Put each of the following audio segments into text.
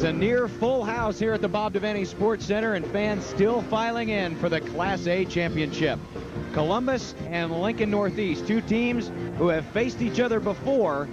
a near full house here at the Bob Devaney Sports Center, and fans still filing in for the Class A championship. Columbus and Lincoln Northeast, two teams who have faced each other before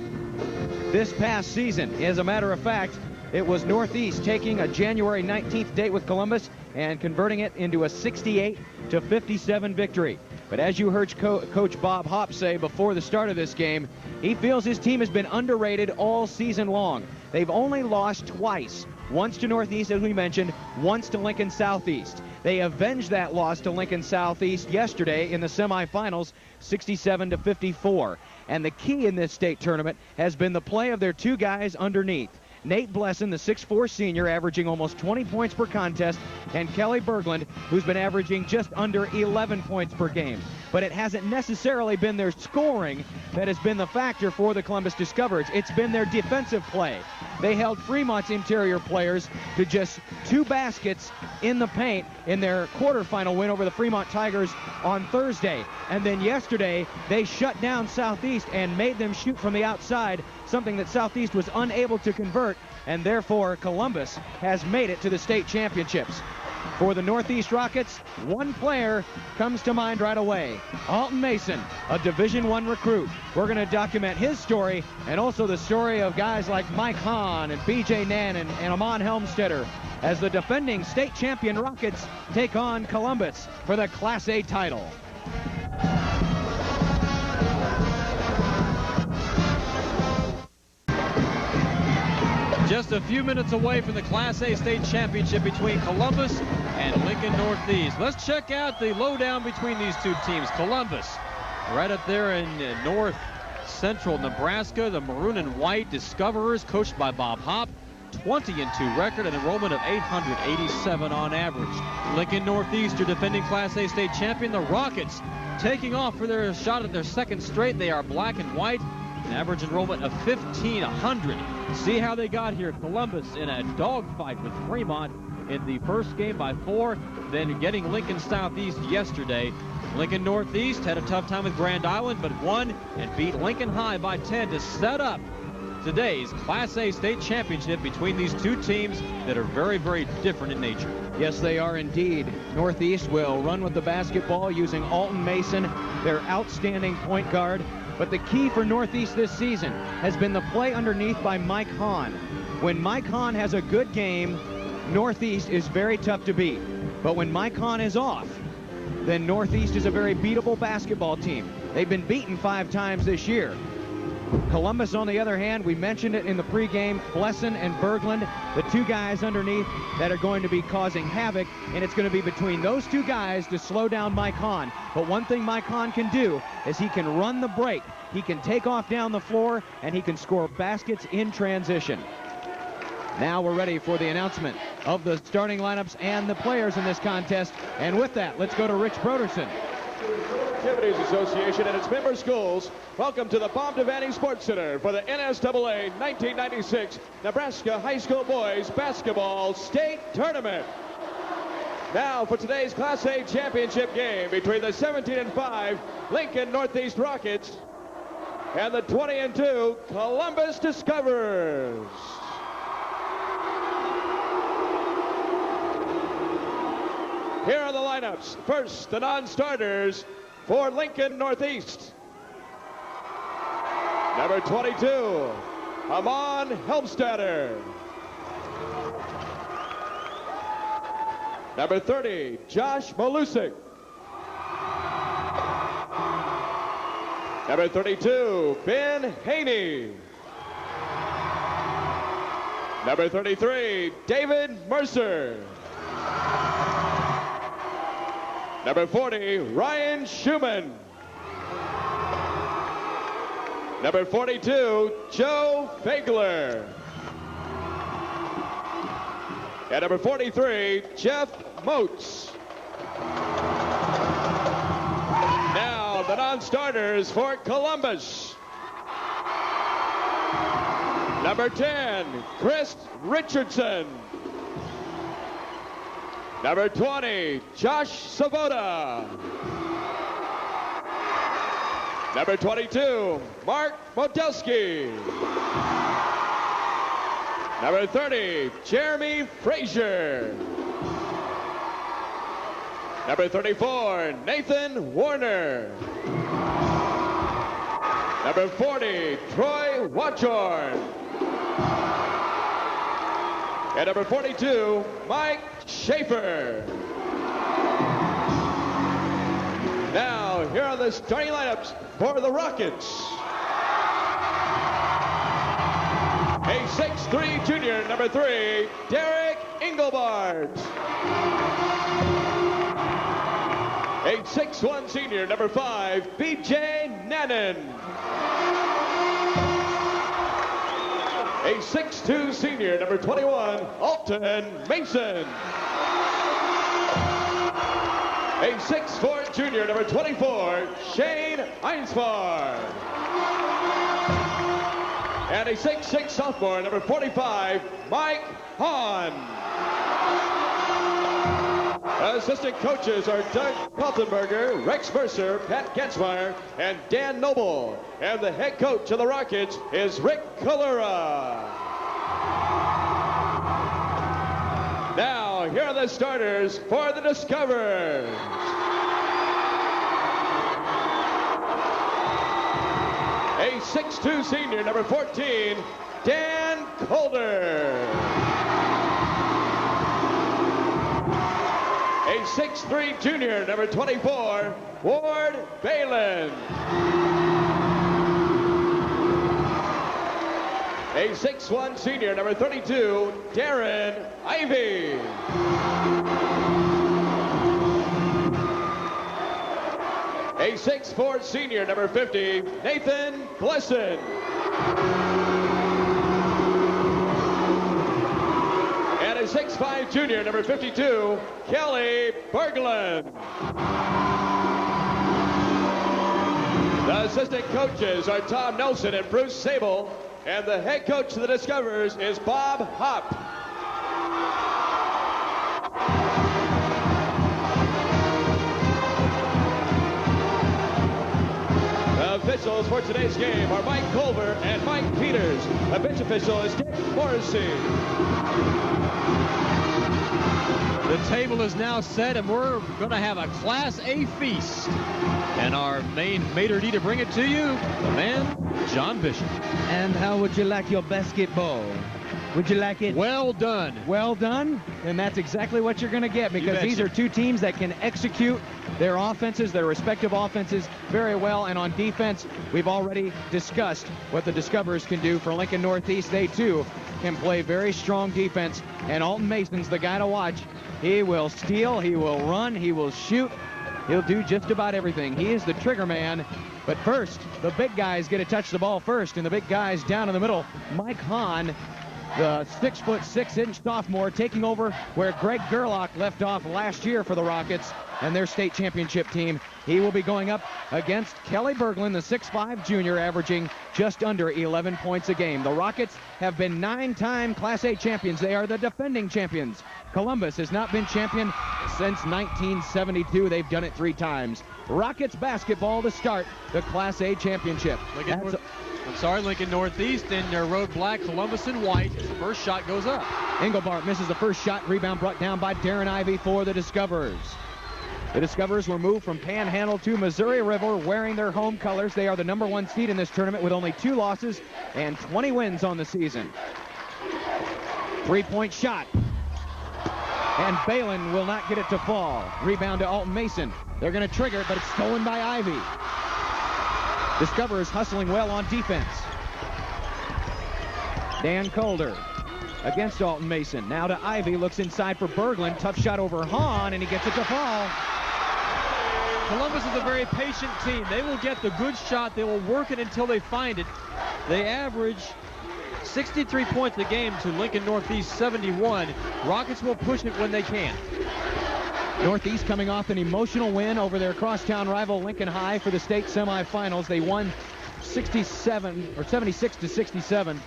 this past season. As a matter of fact, it was Northeast taking a January 19th date with Columbus and converting it into a 68-57 victory. But as you heard Coach Bob Hopp say before the start of this game, he feels his team has been underrated all season long. They've only lost twice. Once to Northeast, as we mentioned, once to Lincoln Southeast. They avenged that loss to Lincoln Southeast yesterday in the semifinals, 67-54. And the key in this state tournament has been the play of their two guys underneath. Nate Blesson, the 6'4 senior, averaging almost 20 points per contest, and Kelly Berglund, who's been averaging just under 11 points per game. But it hasn't necessarily been their scoring that has been the factor for the Columbus Discoverers. It's been their defensive play. They held Fremont's interior players to just 2 baskets in the paint in their quarterfinal win over the Fremont Tigers on Thursday. And then yesterday, they shut down Southeast and made them shoot from the outside, something that Southeast was unable to convert, and therefore Columbus has made it to the state championships. For the Northeast Rockets, one player comes to mind right away. Alton Mason, a Division I recruit. We're going to document his story and also the story of guys like Mike Hahn and B.J. Nannon and Amon Helmstetter as the defending state champion Rockets take on Columbus for the Class A title. Just a few minutes away from the Class A state championship between Columbus and Lincoln Northeast. Let's check out the lowdown between these two teams. Columbus, right up there in north central Nebraska, the maroon and white Discoverers, coached by Bob Hopp, 20-2 record, an enrollment of 887 on average. Lincoln Northeast, your defending Class A state champion, the Rockets, taking off for their shot at their second straight. They are black and white. An average enrollment of 1,500. See how they got here. Columbus in a dogfight with Fremont in the first game by 4, then getting Lincoln Southeast yesterday. Lincoln Northeast had a tough time with Grand Island, but won and beat Lincoln High by 10 to set up today's Class A state championship between these two teams that are very, very different in nature. Yes, they are indeed. Northeast will run with the basketball using Alton Mason, their outstanding point guard. But the key for Northeast this season has been the play underneath by Mike Hahn. When Mike Hahn has a good game, Northeast is very tough to beat. But when Mike Hahn is off, then Northeast is a very beatable basketball team. They've been beaten 5 times this year. Columbus, on the other hand, we mentioned it in the pregame, Blesson and Berglund, the two guys underneath that are going to be causing havoc, and it's going to be between those two guys to slow down Mike Hahn. But one thing Mike Hahn can do is he can run the break. He can take off down the floor, and he can score baskets in transition. Now we're ready for the announcement of the starting lineups and the players in this contest. And with that, let's go to Rich Broderson. Activities Association and its member schools, welcome to the Bob Devaney Sports Center for the NSAA 1996 Nebraska High School Boys Basketball State Tournament. Now for today's Class A championship game between the 17-5 Lincoln Northeast Rockets and the 20-2 Columbus Discoverers. Here are the lineups. First, the non-starters for Lincoln Northeast. Number 22, Amon Helmstetter. Number 30, Josh Malusik. Number 32, Ben Haney. Number 33, David Mercer. Number 40, Ryan Schumann. Number 42, Joe Fagler. And number 43, Jeff Moats. Now the non-starters for Columbus. Number 10, Chris Richardson. Number 20, Josh Savoda. Number 22, Mark Modelski. Number 30, Jeremy Frazier. Number 34, Nathan Warner. Number 40, Troy Watchorn. And number 42, Mike Schaefer. Now, here are the starting lineups for the Rockets. A 6'3" junior, number 3, Derek Engelbart. A 6'1" senior, number 5, B.J. Nannon. A 6'2" senior, number 21, Alton Mason. A 6'4" junior, number 24, Shane Einsfar. And a 6'6" sophomore, number 45, Mike Hahn. Assistant coaches are Doug Kaltenberger, Rex Mercer, Pat Getzmeyer, and Dan Noble. And the head coach of the Rockets is Rick Kalura. Now, here are the starters for the Discoverers. A 6'2" senior, number 14, Dan Calder. A 6'3" junior, number 24, Ward Balin. A 6'1" senior, number 32, Darren Ivey. A 6'4" senior, number 50, Nathan Glesson. And a 6'5" junior, number 52, Kelly Berglund. The assistant coaches are Tom Nelson and Bruce Sable, and the head coach of the Discoverers is Bob Hopp. Officials for today's game are Mike Culver and Mike Peters. The bench official is Dick Morrissey. The table is now set, and we're going to have a Class A feast. And our main maitre d' to bring it to you, the man, John Bishop. And how would you like your basketball? Would you like it well done? Well done? And that's exactly what you're going to get, because these are two teams that can execute their offenses, their respective offenses, very well. And on defense, we've already discussed what the Discoverers can do for Lincoln Northeast. They, too, can play very strong defense. And Alton Mason's the guy to watch. He will steal, he will run, he will shoot. He'll do just about everything. He is the trigger man. But first, the big guys get to touch the ball first. And the big guys down in the middle, Mike Hahn, the 6'6" sophomore, taking over where Greg Gerlach left off last year for the Rockets and their state championship team. He will be going up against Kelly Berglund, the 6'5" junior, averaging just under 11 points a game. The Rockets have been 9-time Class A champions. They are the defending champions. Columbus has not been champion since 1972. They've done it 3 times. Rockets basketball to start the Class A championship. Lincoln Northeast in their road black, Columbus in white. His first shot goes up. Engelbart misses the first shot. Rebound brought down by Darren Ivey for the Discoverers. The Discoverers were moved from Panhandle to Missouri River wearing their home colors. They are the #1 seed in this tournament with only 2 losses and 20 wins on the season. 3-point shot. And Balin will not get it to fall. Rebound to Alton Mason. They're going to trigger it, but it's stolen by Ivey. Discoverers hustling well on defense. Dan Calder against Alton Mason. Now to Ivey, looks inside for Berglund. Tough shot over Hahn, and he gets it to fall. Columbus is a very patient team. They will get the good shot. They will work it until they find it. They average 63 points a game to Lincoln Northeast 71. Rockets will push it when they can. Northeast coming off an emotional win over their crosstown rival Lincoln High for the state semifinals. They won 76-67.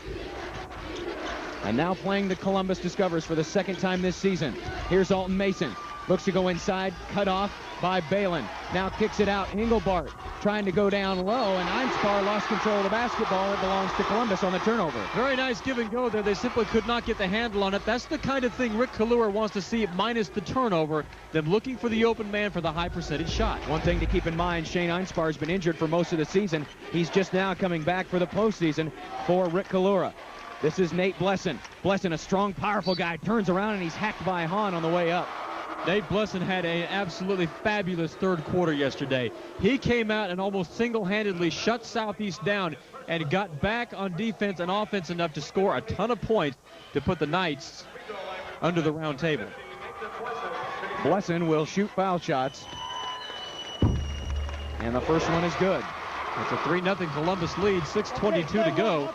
And now playing the Columbus Discoverers for the second time this season. Here's Alton Mason. Looks to go inside, cut off by Balin. Now kicks it out. Engelbart trying to go down low, and Einspar lost control of the basketball. It belongs to Columbus on the turnover. Very nice give and go there. They simply could not get the handle on it. That's the kind of thing Rick Kahlua wants to see, minus the turnover, them looking for the open man for the high percentage shot. One thing to keep in mind, Shane Einspar has been injured for most of the season. He's just now coming back for the postseason for Rick Kahlua. This is Nate Blesson. Blesson, a strong, powerful guy, turns around and he's hacked by Hahn on the way up. Nate Blesson had an absolutely fabulous third quarter yesterday. He came out and almost single-handedly shut Southeast down and got back on defense and offense enough to score a ton of points to put the Knights under the round table. Blesson will shoot foul shots. And the first one is good. It's a 3-0 Columbus lead, 6:22 to go.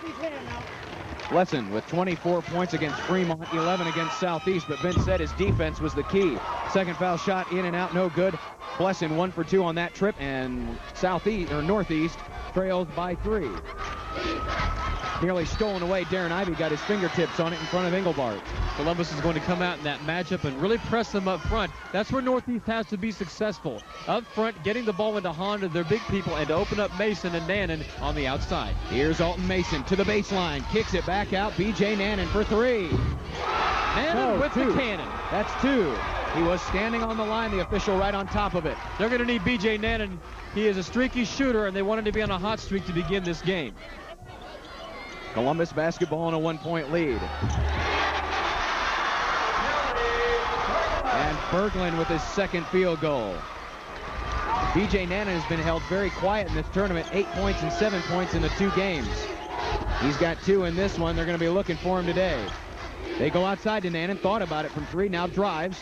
Blesson with 24 points against Fremont, 11 against Southeast, but Vince said his defense was the key. Second foul shot in and out, no good. Blesson 1 for 2 on that trip, and Northeast trailed by 3. Nearly stolen away. Darren Ivey got his fingertips on it in front of Engelbart. Columbus is going to come out in that matchup and really press them up front. That's where Northeast has to be successful. Up front, getting the ball into Hahn, to their big people, and to open up Mason and Nannon on the outside. Here's Alton Mason to the baseline. Kicks it back out. B.J. Nannon for 3. Nannon with 2. the cannon. That's 2. He was standing on the line, the official right on top of it. They're going to need B.J. Nannon. He is a streaky shooter, and they want him to be on a hot streak to begin this game. Columbus basketball in a 1-point lead. And Berglund with his second field goal. B.J. Nannon has been held very quiet in this tournament, 8 points and 7 points in the 2 games. He's got 2 in this one. They're going to be looking for him today. They go outside to Nannon, thought about it from 3, now drives.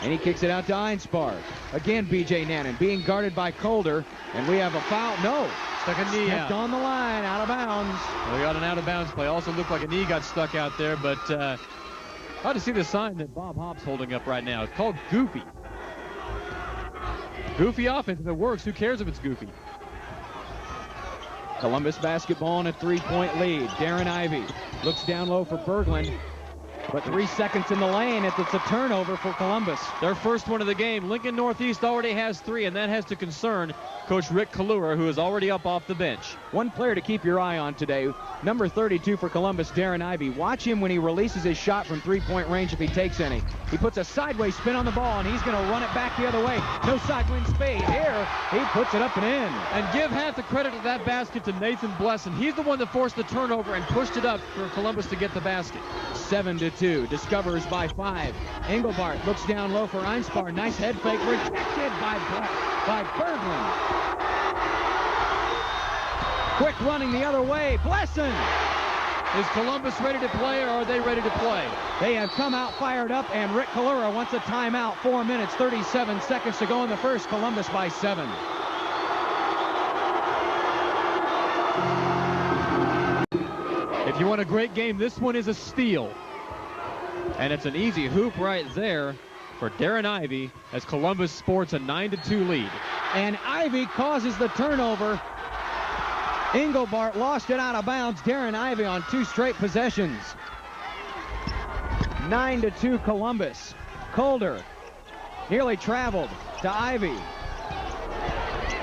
And he kicks it out to Einspar. Again, B.J. Nannon being guarded by Calder, and we have a foul. No. Stuck a knee out. On the line, out of bounds. Well, we got an out-of-bounds play. Also looked like a knee got stuck out there, but hard to see the sign that Bob Hopp's holding up right now. It's called Goofy. Goofy offense. If it works, who cares if it's goofy? Columbus basketball in a 3-point lead. Darren Ivey looks down low for Berglund, but 3 seconds in the lane. It's a turnover for Columbus. Their first one of the game. Lincoln Northeast already has 3, and that has to concern Coach Rick Kahlua, who is already up off the bench. One player to keep your eye on today, number 32 for Columbus, Darren Ivey. Watch him when he releases his shot from 3-point range if he takes any. He puts a sideways spin on the ball, and he's going to run it back the other way. No sidewind spade. Here, he puts it up and in. And give half the credit of that basket to Nathan Blesson. He's the one that forced the turnover and pushed it up for Columbus to get the basket. 7-2. Discovers by 5. Engelbart looks down low for Einspar. Nice head fake. Rejected by Berglund. Quick running the other way. Blesson. Is Columbus ready to play, or are they ready to play? They have come out fired up, and Rick Kahlua wants a timeout. 4 minutes, 37 seconds to go in the first. Columbus by 7. If you want a great game, this one is a steal. And it's an easy hoop right there for Darren Ivey as Columbus sports a 9-2 lead. And Ivey causes the turnover. Engelbart lost it out of bounds. Darren Ivey on 2 straight possessions. 9-2 Columbus. Calder nearly traveled to Ivey.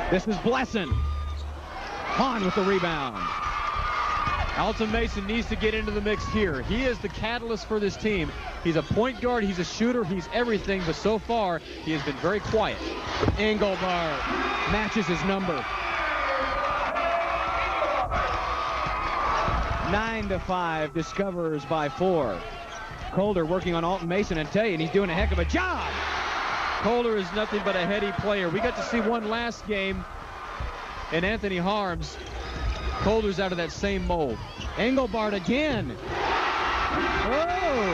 This is Blesson. Hahn with the rebound. Alton Mason needs to get into the mix here. He is the catalyst for this team. He's a point guard, he's a shooter, he's everything, but so far he has been very quiet. Engelbart matches his number. 9-5, Discoverers by 4. Calder working on Alton Mason, and tell you, and he's doing a heck of a job. Calder is nothing but a heady player. We got to see one last game in Anthony Harms. Calder's out of that same mold. Engelbart again. Oh!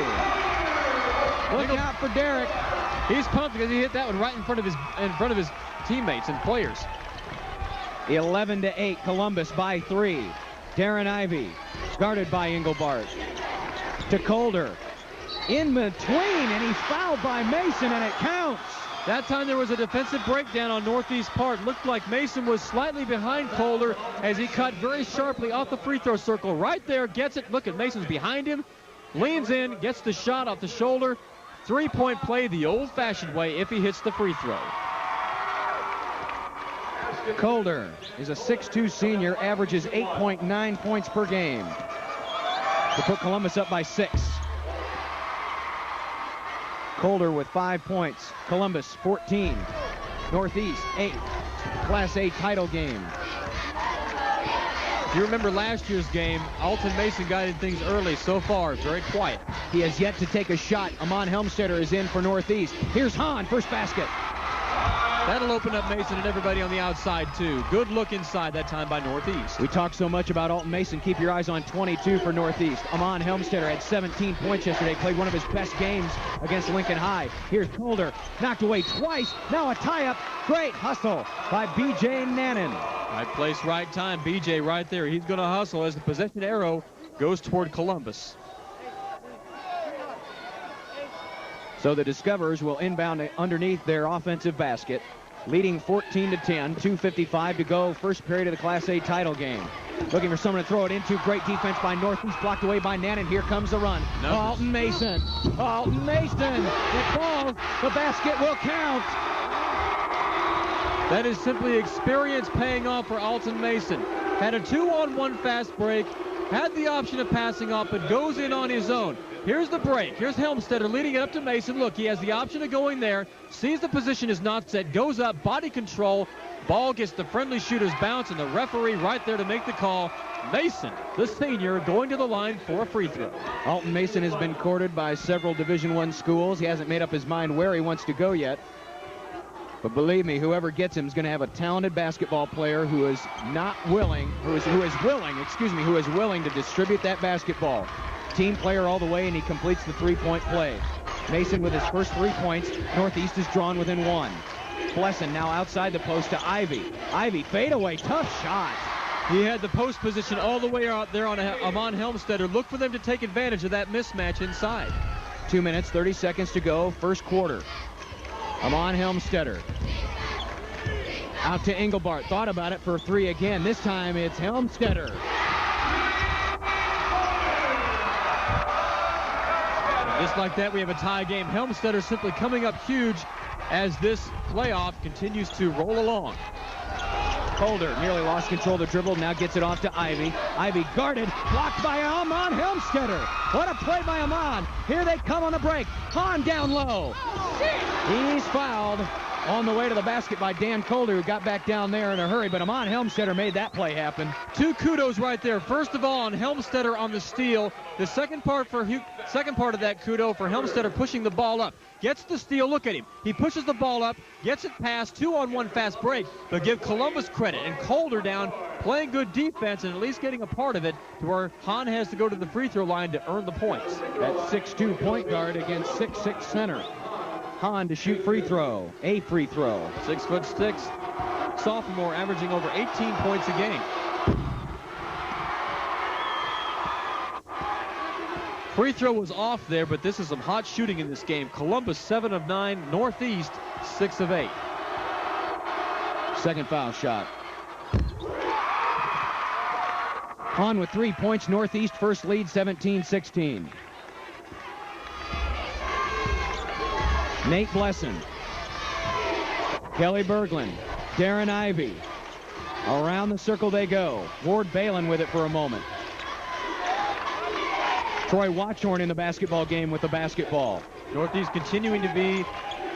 Look out for Derek. He's pumped because he hit that one right in front of his teammates and players. 11-8, Columbus by 3. Darren Ivey, guarded by Engelbart. To Calder. In between, and he's fouled by Mason, and it counts. That time there was a defensive breakdown on Northeast part. Looked like Mason was slightly behind Calder as he cut very sharply off the free throw circle. Right there, gets it. Look at Mason's behind him. Leans in, gets the shot off the shoulder. 3-point play the old-fashioned way if he hits the free throw. Calder is a 6'2 senior, averages 8.9 points per game to put Columbus up by 6. Calder with 5 points. Columbus 14. Northeast 8. Class A title game. If you remember last year's game, Alton Mason guided things early. So far, very quiet. He has yet to take a shot. Amon Helmstetter is in for Northeast. Here's Hahn, first basket. That'll open up Mason and everybody on the outside, too. Good look inside that time by Northeast. We talked so much about Alton Mason. Keep your eyes on 22 for Northeast. Amon Helmstetter had 17 points yesterday. Played one of his best games against Lincoln High. Here's Calder. Knocked away twice. Now a tie-up. Great hustle by B.J. Nannon. Right place, right time. B.J. right there. He's going to hustle as the possession arrow goes toward Columbus. So the Discoverers will inbound underneath their offensive basket, leading 14-10, 2:55 to go, first period of the Class A title game. Looking for someone to throw it into. Great defense by Northeast, blocked away by Nannon. Here comes the run. Numbers. Alton Mason. Alton Mason. It falls. The basket will count. That is simply experience paying off for Alton Mason. Had a 2-on-1 fast break, had the option of passing off, but goes in on his own. Here's the break. Here's Helmstetter leading it up to Mason. Look, he has the option of going there, sees the position is not set, goes up, body control, ball gets the friendly shooter's bounce, and the referee right there to make the call. Mason, the senior, going to the line for a free throw. Alton Mason has been courted by several Division I schools. He hasn't made up his mind where he wants to go yet. But believe me, whoever gets him is going to have a talented basketball player who is willing to distribute that basketball. Team player all the way, and he completes the three-point play. Mason with his first 3 points. Northeast is drawn within 1. Blesson now outside the post to Ivy. Ivy fadeaway, tough shot. He had the post position all the way out there on Amon Helmstetter. Look for them to take advantage of that mismatch inside. 2 minutes, 30 seconds to go, first quarter. Amon Helmstetter. Out to Engelbart. Thought about it for 3 again. This time it's Helmstetter. Just like that, we have a tie game. Helmstetter simply coming up huge as this playoff continues to roll along. Calder nearly lost control of the dribble, now gets it off to Ivy. Ivy guarded, blocked by Amon Helmstetter. What a play by Amon. Here they come on the break. Hahn down low. He's fouled on the way to the basket by Dan Calder, who got back down there in a hurry, but Amon Helmstetter made that play happen. 2 kudos right there. First of all, on Helmstetter on the steal. The second part of that kudo for Helmstetter pushing the ball up. Gets the steal. Look at him. He pushes the ball up, gets it past, 2-on-1 fast break, but give Columbus credit. And Calder down, playing good defense and at least getting a part of it to where Hahn has to go to the free throw line to earn the points. That 6'2 point guard against 6'6 center. Hahn to shoot free throw. A free throw. 6'6", sophomore, averaging over 18 points a game. Free throw was off there, but this is some hot shooting in this game. Columbus 7 of 9, Northeast 6 of 8. Second foul shot. Hahn with 3 points. Northeast first lead, 17-16. Nate Blesson. Kelly Berglund. Darren Ivy. Around the circle they go. Ward Balin with it for a moment. Troy Watchorn in the basketball game with the basketball. Northeast continuing to be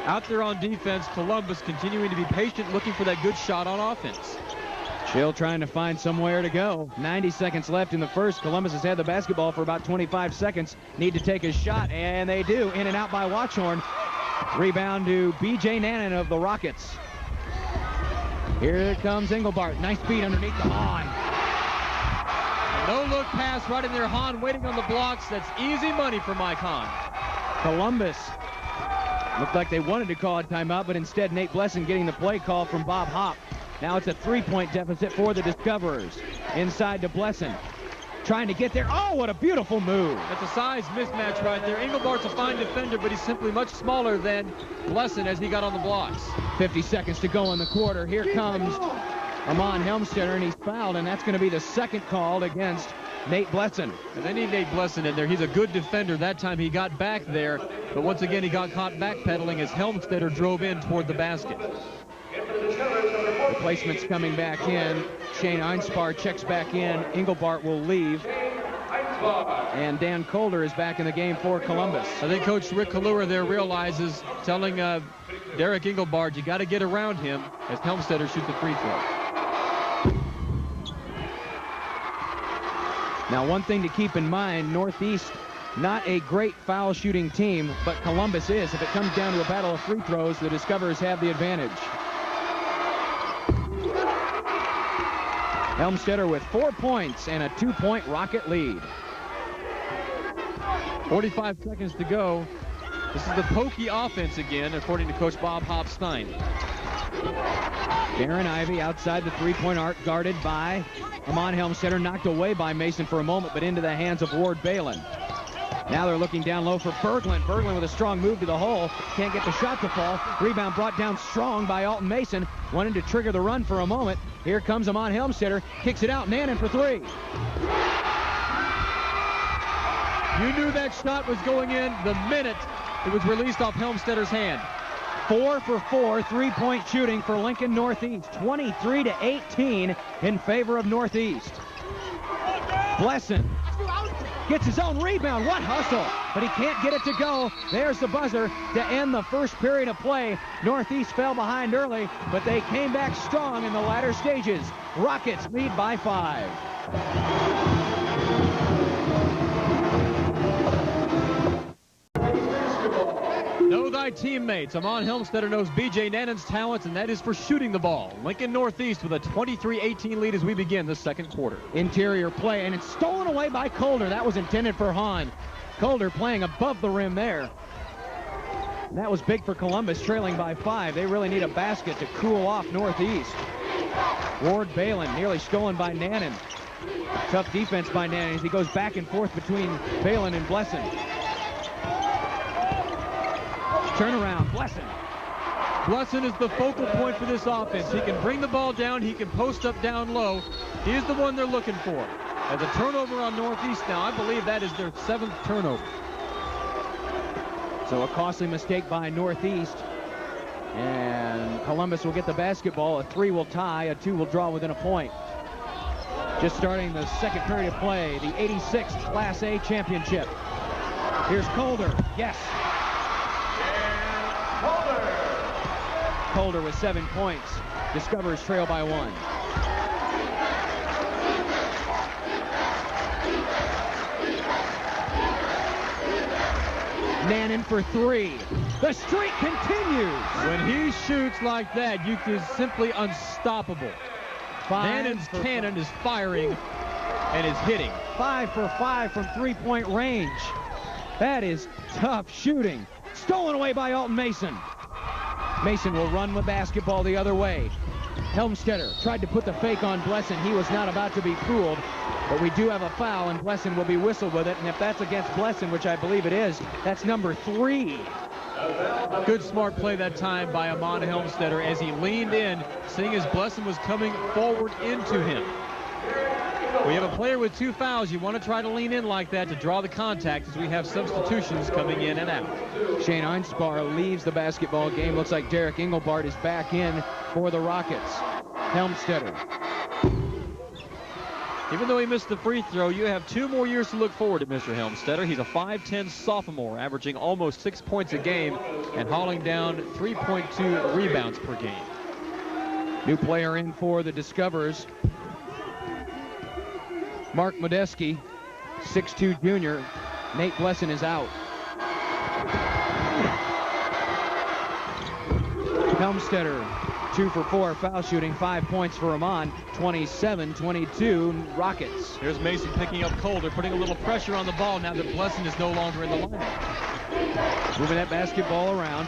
out there on defense. Columbus continuing to be patient, looking for that good shot on offense. Chill trying to find somewhere to go. 90 seconds left in the first. Columbus has had the basketball for about 25 seconds. Need to take a shot, and they do. In and out by Watchorn. Rebound to B.J. Nannon of the Rockets. Here comes Engelbart. Nice beat underneath the Hahn. No-look pass right in there. Hahn waiting on the blocks. That's easy money for Mike Hahn. Columbus looked like they wanted to call a timeout, but instead Nate Blesson getting the play call from Bob Hopp. Now it's a 3-point deficit for the Discoverers. Inside to Blesson. Trying to get there. Oh, what a beautiful move. That's a size mismatch right there. Engelbart's a fine defender, but he's simply much smaller than Blesson as he got on the blocks. 50 seconds to go in the quarter. Here comes Amon Helmstetter, and he's fouled, and that's going to be the second call against Nate Blesson. And they need Nate Blesson in there. He's a good defender. That time he got back there, but once again he got caught backpedaling as Helmstetter drove in toward the basket. Replacements coming back in. Shane Einspar checks back in. Engelbart will leave. And Dan Colder is back in the game for Columbus. I think Coach Rick Kalura there realizes, telling Derek Engelbart, you got to get around him as Helmstetter shoots the free throw. Now, one thing to keep in mind, Northeast, not a great foul shooting team, but Columbus is. If it comes down to a battle of free throws, the Discoverers have the advantage. Helmstetter with 4 points and a 2-point Rocket lead. 45 seconds to go. This is the pokey offense again, according to Coach Bob Hopstein. Darren Ivey outside the three-point arc, guarded by Amon Helmstetter, knocked away by Mason for a moment, but into the hands of Ward Balin. Now they're looking down low for Berglund. Berglund with a strong move to the hole. Can't get the shot to fall. Rebound brought down strong by Alton Mason. Wanted to trigger the run for a moment. Here comes Amon Helmstetter. Kicks it out. Nannon for three. You knew that shot was going in the minute it was released off Helmstetter's hand. 4 for 4 three-point shooting for Lincoln Northeast. 23-18 in favor of Northeast. Blesson gets his own rebound. What hustle! But he can't get it to go. There's the buzzer to end the first period of play. Northeast fell behind early, but they came back strong in the latter stages. Rockets lead by 5. Know thy teammates. Amon Helmstetter knows B.J. Nannon's talents, and that is for shooting the ball. Lincoln Northeast with a 23-18 lead as we begin the second quarter. Interior play, and it's stolen away by Colder. That was intended for Hahn. Colder playing above the rim there. That was big for Columbus, trailing by 5. They really need a basket to cool off Northeast. Ward Balin nearly stolen by Nannon. Tough defense by Nannon as he goes back and forth between Balin and Blesson. Turnaround, Blesson. Blesson is the focal point for this offense. He can bring the ball down. He can post up down low. He is the one they're looking for. As a turnover on Northeast now, I believe that is their 7th turnover. So a costly mistake by Northeast. And Columbus will get the basketball. A 3 will tie, a 2 will draw within a point. Just starting the second period of play, the 86th Class A championship. Here's Colder. Yes. Colder with 7 points. Discoverers trail by 1. Nannon for 3. The streak continues. When he shoots like that, you is simply unstoppable. Nannon's cannon is firing and is hitting. 5 for 5 from three-point range. That is tough shooting. Stolen away by Alton Mason. Mason will run with basketball the other way. Helmstetter tried to put the fake on Blesson. He was not about to be fooled, but we do have a foul, and Blesson will be whistled with it. And if that's against Blesson, which I believe it is, that's number 3. Good smart play that time by Amon Helmstetter as he leaned in, seeing as Blesson was coming forward into him. We have a player with 2 fouls. You want to try to lean in like that to draw the contact as we have substitutions coming in and out. Shane Einspar leaves the basketball game. Looks like Derek Engelbart is back in for the Rockets. Helmstetter. Even though he missed the free throw, you have 2 more years to look forward to Mr. Helmstetter. He's a 5'10 sophomore, averaging almost 6 points a game and hauling down 3.2 rebounds per game. New player in for the Discoverers. Mark Modeski, 6'2 junior. Nate Blesson is out. Helmstetter, 2 for 4 foul shooting, 5 points for Amon. 27-22 Rockets. Here's Mason picking up Colder, putting a little pressure on the ball now that Blesson is no longer in the lineup. Moving that basketball around.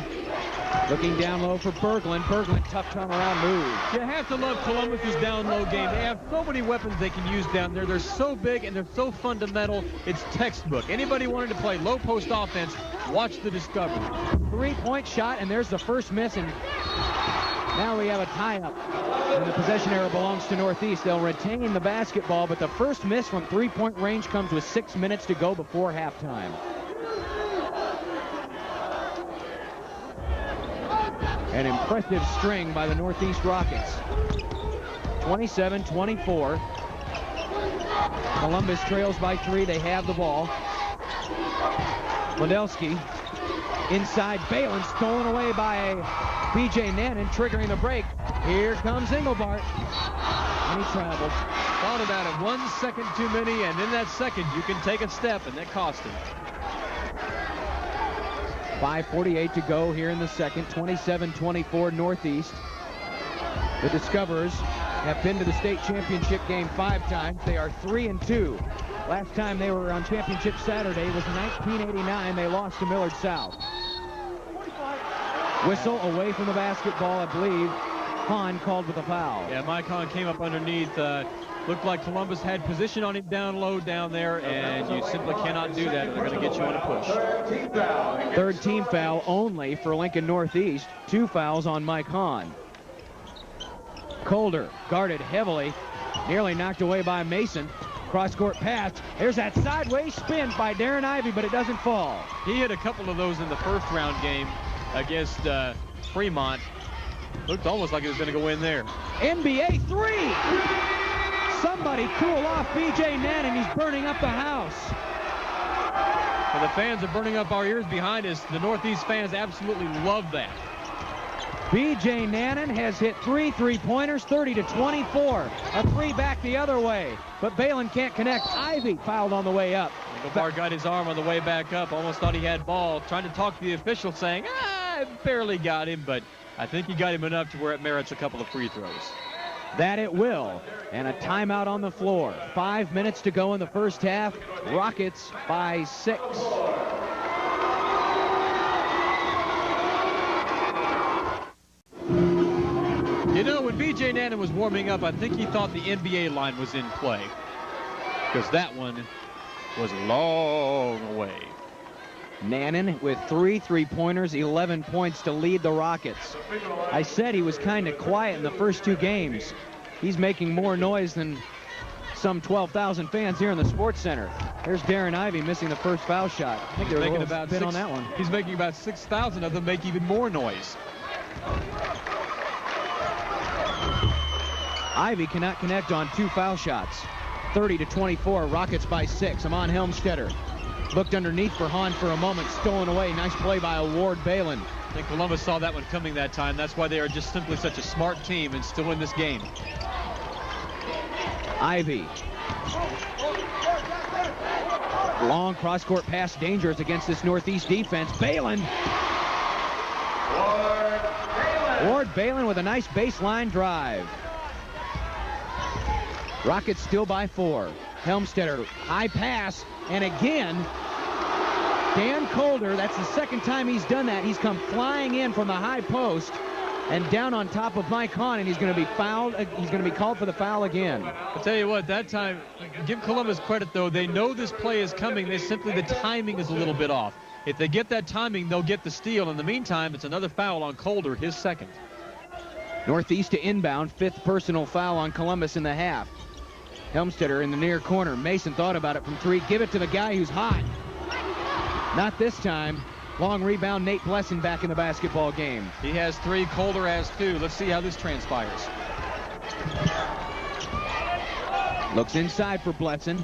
Looking down low for Berglund. Berglund, tough turnaround move. You have to love Columbus's down low game. They have so many weapons they can use down there. They're so big and they're so fundamental. It's textbook. Anybody wanting to play low post offense, watch the Discovery. 3-point shot, and there's the first miss, and now we have a tie-up. And the possession arrow belongs to Northeast. They'll retain the basketball, but the first miss from 3-point range comes with 6 minutes to go before halftime. An impressive string by the Northeast Rockets. 27-24. Columbus trails by 3. They have the ball. Modelski inside. Balin stolen away by B.J. Nannon, triggering the break. Here comes Engelbart. And he traveled. Thought about it 1 second too many, and in that second you can take a step, and that cost him. 5:48 to go here in the second. 27-24 Northeast. The Discoverers have been to the state championship game 5 times. They are 3-2. Last time they were on championship Saturday was 1989. They lost to Millard South. Whistle away from the basketball, I believe. Hahn called with a foul. Yeah, Mike Hahn came up underneath. Looked like Columbus had position on him down low down there, and you simply cannot do that. They're going to get you on a push. Third team foul only for Lincoln Northeast. 2 fouls on Mike Hahn. Colder guarded heavily, nearly knocked away by Mason. Cross-court pass. There's that sideways spin by Darren Ivey, but it doesn't fall. He hit a couple of those in the first round game against Fremont. Looked almost like it was going to go in there. NBA 3. Somebody cool off B.J. Nannon. He's burning up the house. Well, the fans are burning up our ears behind us. The Northeast fans absolutely love that. B.J. Nannon has hit 3 3-pointers, 30-24. A 3 back the other way, but Balin can't connect. Ivey fouled on the way up. Engelbart got his arm on the way back up. Almost thought he had ball. Trying to talk to the official, saying, I barely got him, but I think he got him enough to where it merits a couple of free throws. That it will. And a timeout on the floor. 5 minutes to go in the first half. Rockets by 6. You know, when B.J. Nannon was warming up, I think he thought the NBA line was in play, because that one was a long away. Nannon with 3 3-pointers, 11 points to lead the Rockets. I said he was kind of quiet in the first 2 games. He's making more noise than some 12,000 fans here in the Sports Center. There's Darren Ivey missing the first foul shot. I think they're making about spin on that one. He's making about 6,000 of them make even more noise. Ivey cannot connect on 2 foul shots. 30-24, Rockets by 6. Amon Helmstetter looked underneath for Hahn for a moment, stolen away. Nice play by Ward Balin. I think Columbus saw that one coming that time. That's why they are just simply such a smart team and still in this game. Ivey. Long cross-court pass, dangerous against this Northeast defense. Balin. Ward Balin with a nice baseline drive. Rockets still by 4. Helmstetter, high pass, and again, Dan Colder, that's the second time he's done that. He's come flying in from the high post and down on top of Mike Hahn, and he's going to be fouled. He's going to be called for the foul again. I'll tell you what, that time, give Columbus credit, though. They know this play is coming. The timing is a little bit off. If they get that timing, they'll get the steal. In the meantime, it's another foul on Colder, his second. Northeast to inbound, 5th personal foul on Columbus in the half. Helmstetter in the near corner. Mason thought about it from 3. Give it to the guy who's hot. Not this time. Long rebound, Nate Blesson back in the basketball game. He has 3, Colder has 2. Let's see how this transpires. Looks inside for Blesson.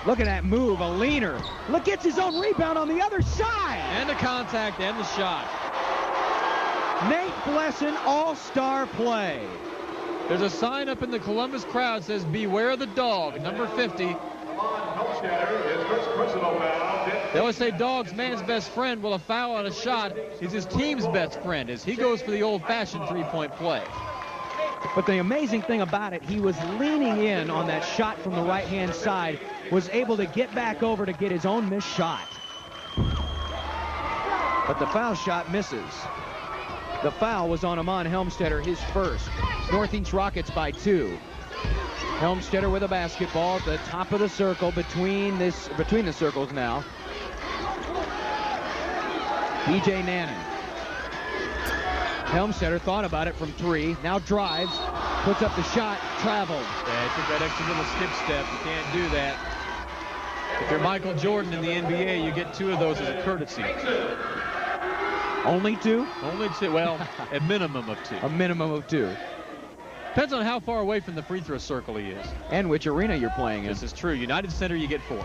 Look at that move, a leaner. Look, gets his own rebound on the other side. And the contact and the shot. Nate Blesson, all-star play. There's a sign up in the Columbus crowd that says, beware the dog, number 50. They always say dog's man's best friend. Well, a foul on a shot is his team's best friend as he goes for the old-fashioned three-point play. But the amazing thing about it, he was leaning in on that shot from the right-hand side, was able to get back over to get his own missed shot. But the foul shot misses. The foul was on Amon Helmstetter, his first. Northeast Rockets by 2. Helmstetter with a basketball at the top of the circle, between the circles now. B.J. Nannon. Helmstetter thought about it from 3, now drives, puts up the shot, traveled. Yeah, he took that extra little skip step. You can't do that. If you're Michael Jordan in the NBA, you get 2 of those as a courtesy. Only 2? Only 2. Well, a minimum of 2. A minimum of 2. Depends on how far away from the free throw circle he is. And which arena you're playing in. This is true. United Center, you get 4.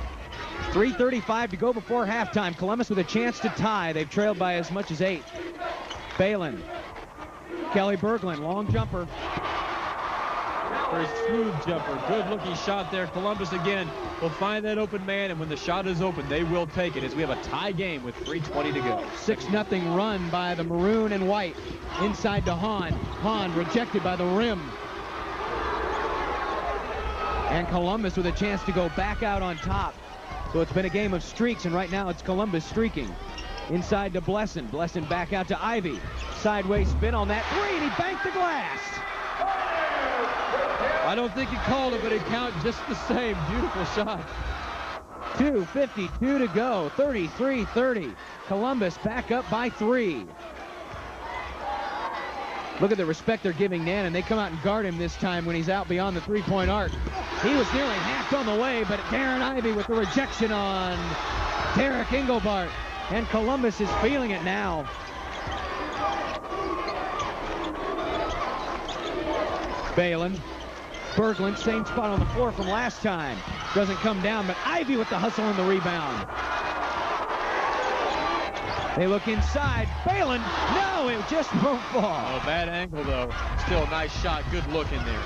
3:35 to go before halftime. Columbus with a chance to tie. They've trailed by as much as 8. Balin. Kelly Berglund, long jumper. Very smooth jumper. Good-looking shot there. Columbus again will find that open man, and when the shot is open, they will take it as we have a tie game with 3:20 to go. 6-0 run by the maroon and white. Inside to Hahn. Hahn rejected by the rim. And Columbus with a chance to go back out on top. So it's been a game of streaks, and right now it's Columbus streaking. Inside to Blesson. Blesson back out to Ivy. Sideways spin on that 3, and he banked the glass. I don't think he called it, but it counted just the same. Beautiful shot. 2:52 to go. 33-30. Columbus back up by 3. Look at the respect they're giving Nan, and they come out and guard him this time when he's out beyond the three-point arc. He was nearly half on the way, but Darren Ivy with the rejection on Derek Engelbart. And Columbus is feeling it now. Balin. Berglund, same spot on the floor from last time. Doesn't come down, but Ivy with the hustle and the rebound. They look inside. Balin, no, it just won't fall. Oh, bad angle, though. Still a nice shot. Good look in there.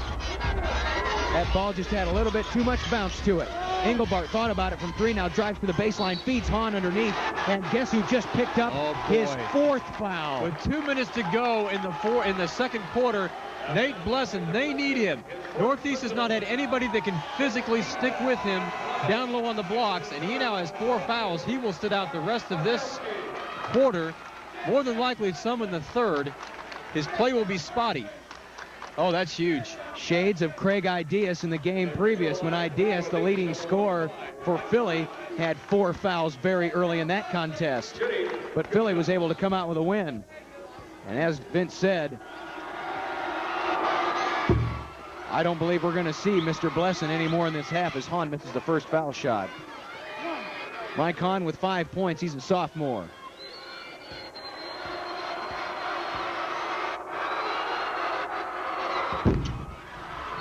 That ball just had a little bit too much bounce to it. Engelbart thought about it from 3, now drives to the baseline, feeds Hahn underneath, and guess who just picked up his 4th foul? With 2 minutes to go in the second quarter, Nate Blesson, they need him. Northeast has not had anybody that can physically stick with him down low on the blocks, and he now has 4 fouls. He will sit out the rest of this quarter, more than likely some in the third. His play will be spotty. Oh, that's huge. Shades of Craig Ideas in the game previous, when Ideas, the leading scorer for Philly, had 4 fouls very early in that contest. But Philly was able to come out with a win. And as Vince said, I don't believe we're going to see Mr. Blesson anymore in this half as Hahn misses the first foul shot. Mike Hahn with 5 points. He's a sophomore.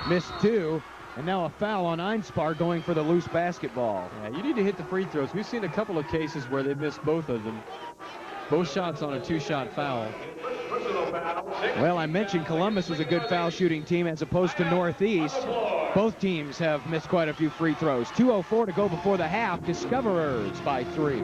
Missed 2, and now a foul on Einspar going for the loose basketball. Yeah, you need to hit the free throws. We've seen a couple of cases where they missed both of them. Both shots on a 2-shot foul. Well, I mentioned Columbus was a good foul shooting team as opposed to Northeast. Both teams have missed quite a few free throws. 2:04 to go before the half. Discoverers by 3.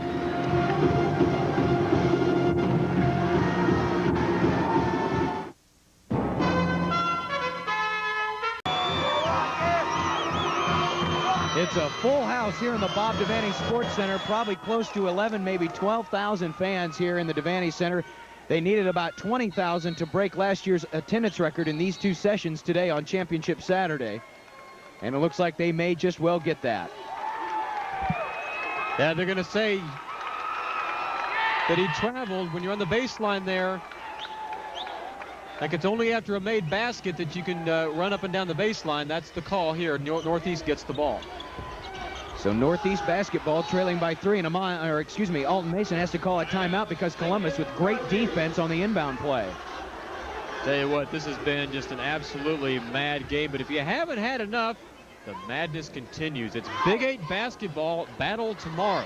It's a full house here in the Bob Devaney Sports Center. Probably close to 11, maybe 12,000 fans here in the Devaney Center. They needed about 20,000 to break last year's attendance record in these 2 sessions today on Championship Saturday. And it looks like they may just well get that. Yeah, they're going to say that he traveled. When you're on the baseline there, like it's only after a made basket that you can run up and down the baseline. That's the call here. Northeast gets the ball. So Northeast basketball trailing by 3, and Alton Mason has to call a timeout because Columbus with great defense on the inbound play. Tell you what, this has been just an absolutely mad game, but if you haven't had enough, the madness continues. It's Big 8 basketball battle tomorrow.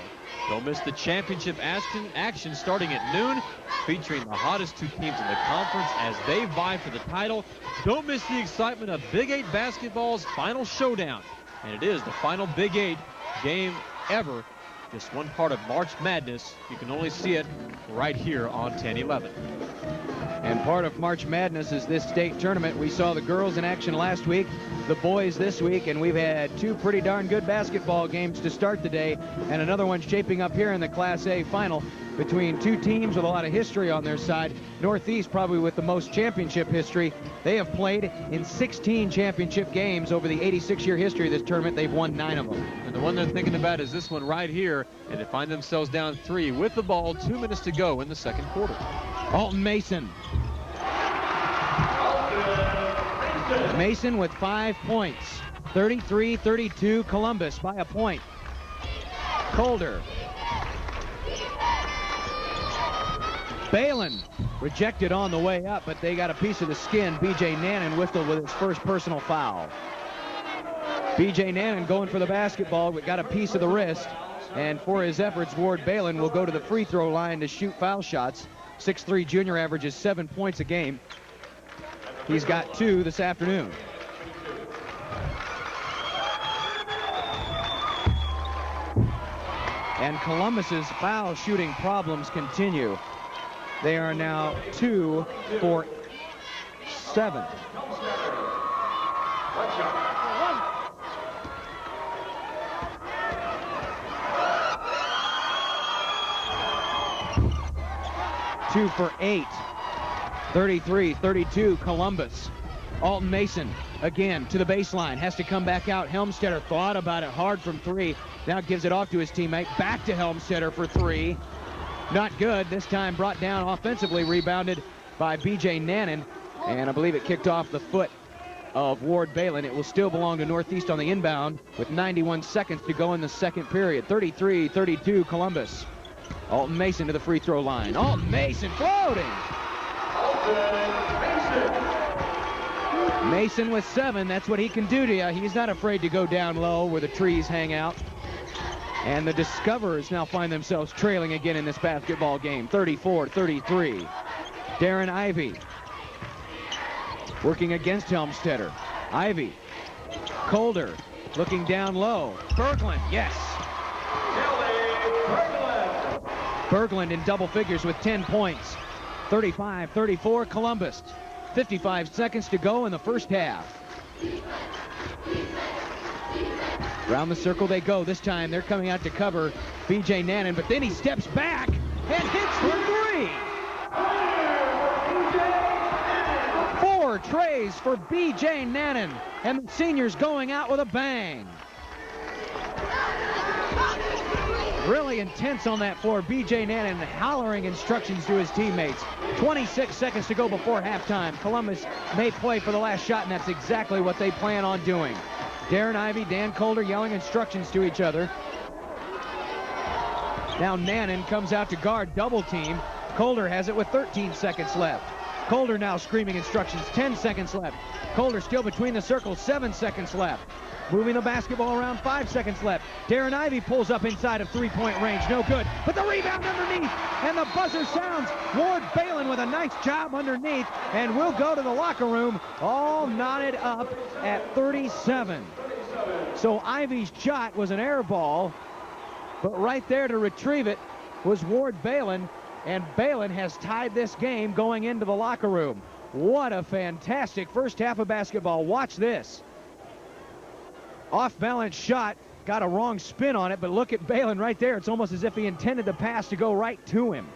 Don't miss the championship action starting at noon, featuring the hottest 2 teams in the conference as they vie for the title. Don't miss the excitement of Big 8 basketball's final showdown. And it is the final Big 8 game ever. Just one part of March Madness. You can only see it right here on 1011. And part of March Madness is this state tournament. We saw the girls in action last week, the boys this week, and we've had 2 pretty darn good basketball games to start the day, and another one shaping up here in the Class A final between 2 teams with a lot of history on their side. Northeast probably with the most championship history. They have played in 16 championship games over the 86-year history of this tournament. They've won 9 of them. And the one they're thinking about is this one right here, and they find themselves down 3 with the ball, 2 minutes to go in the second quarter. Alton Mason. Mason with 5 points. 33-32, Columbus by a point. Balin rejected on the way up, but they got a piece of the skin. B.J. Nannon whistled with his first personal foul. B.J. Nannon going for the basketball, but got a piece of the wrist. And for his efforts, Ward Balin will go to the free throw line to shoot foul shots. 6'3" junior averages 7 points a game. He's got 2 this afternoon. And Columbus's foul shooting problems continue. They are now 2 for 7. Two for 8. 33-32 Columbus. Alton Mason again to the baseline, has to come back out. Helmstetter thought about it hard from 3. Now gives it off to his teammate. Back to Helmstetter for 3. Not good. This time brought down offensively, rebounded by B.J. Nannon. And I believe it kicked off the foot of Ward Balin. It will still belong to Northeast on the inbound with 91 seconds to go in the second period. 33-32 Columbus. Alton Mason to the free throw line. Alton Mason floating. Mason with 7. That's what he can do to you. He's not afraid to go down low where the trees hang out. And the Discoverers now find themselves trailing again in this basketball game. 34-33. Darren Ivey working against Helmstetter. Ivey. Colder looking down low. Berglund, yes. Berglund in double figures with 10 points. 35-34 Columbus. 55 seconds to go in the first half. Around the circle they go. This time they're coming out to cover B.J. Nannon, but then he steps back and hits for 3. 4 trays for B.J. Nannon, and the seniors going out with a bang. Really intense on that floor. B.J. Nannon hollering instructions to his teammates. 26 seconds to go before halftime. Columbus may play for the last shot, and that's exactly what they plan on doing. Darren Ivey, Dan Colder yelling instructions to each other. Now Nannon comes out to guard double team. Colder has it with 13 seconds left. Colder now screaming instructions. 10 seconds left. Colder still between the circles. 7 seconds left. Moving the basketball around, 5 seconds left. Darren Ivey pulls up inside of 3-point range. No good. But the rebound underneath. And the buzzer sounds. Ward Balin with a nice job underneath. And we'll go to the locker room all knotted up at 37. So Ivey's shot was an air ball. But right there to retrieve it was Ward Balin. And Balin has tied this game going into the locker room. What a fantastic first half of basketball. Watch this. Off-balance shot, got a wrong spin on it, but look at Balin right there. It's almost as if he intended the pass to go right to him.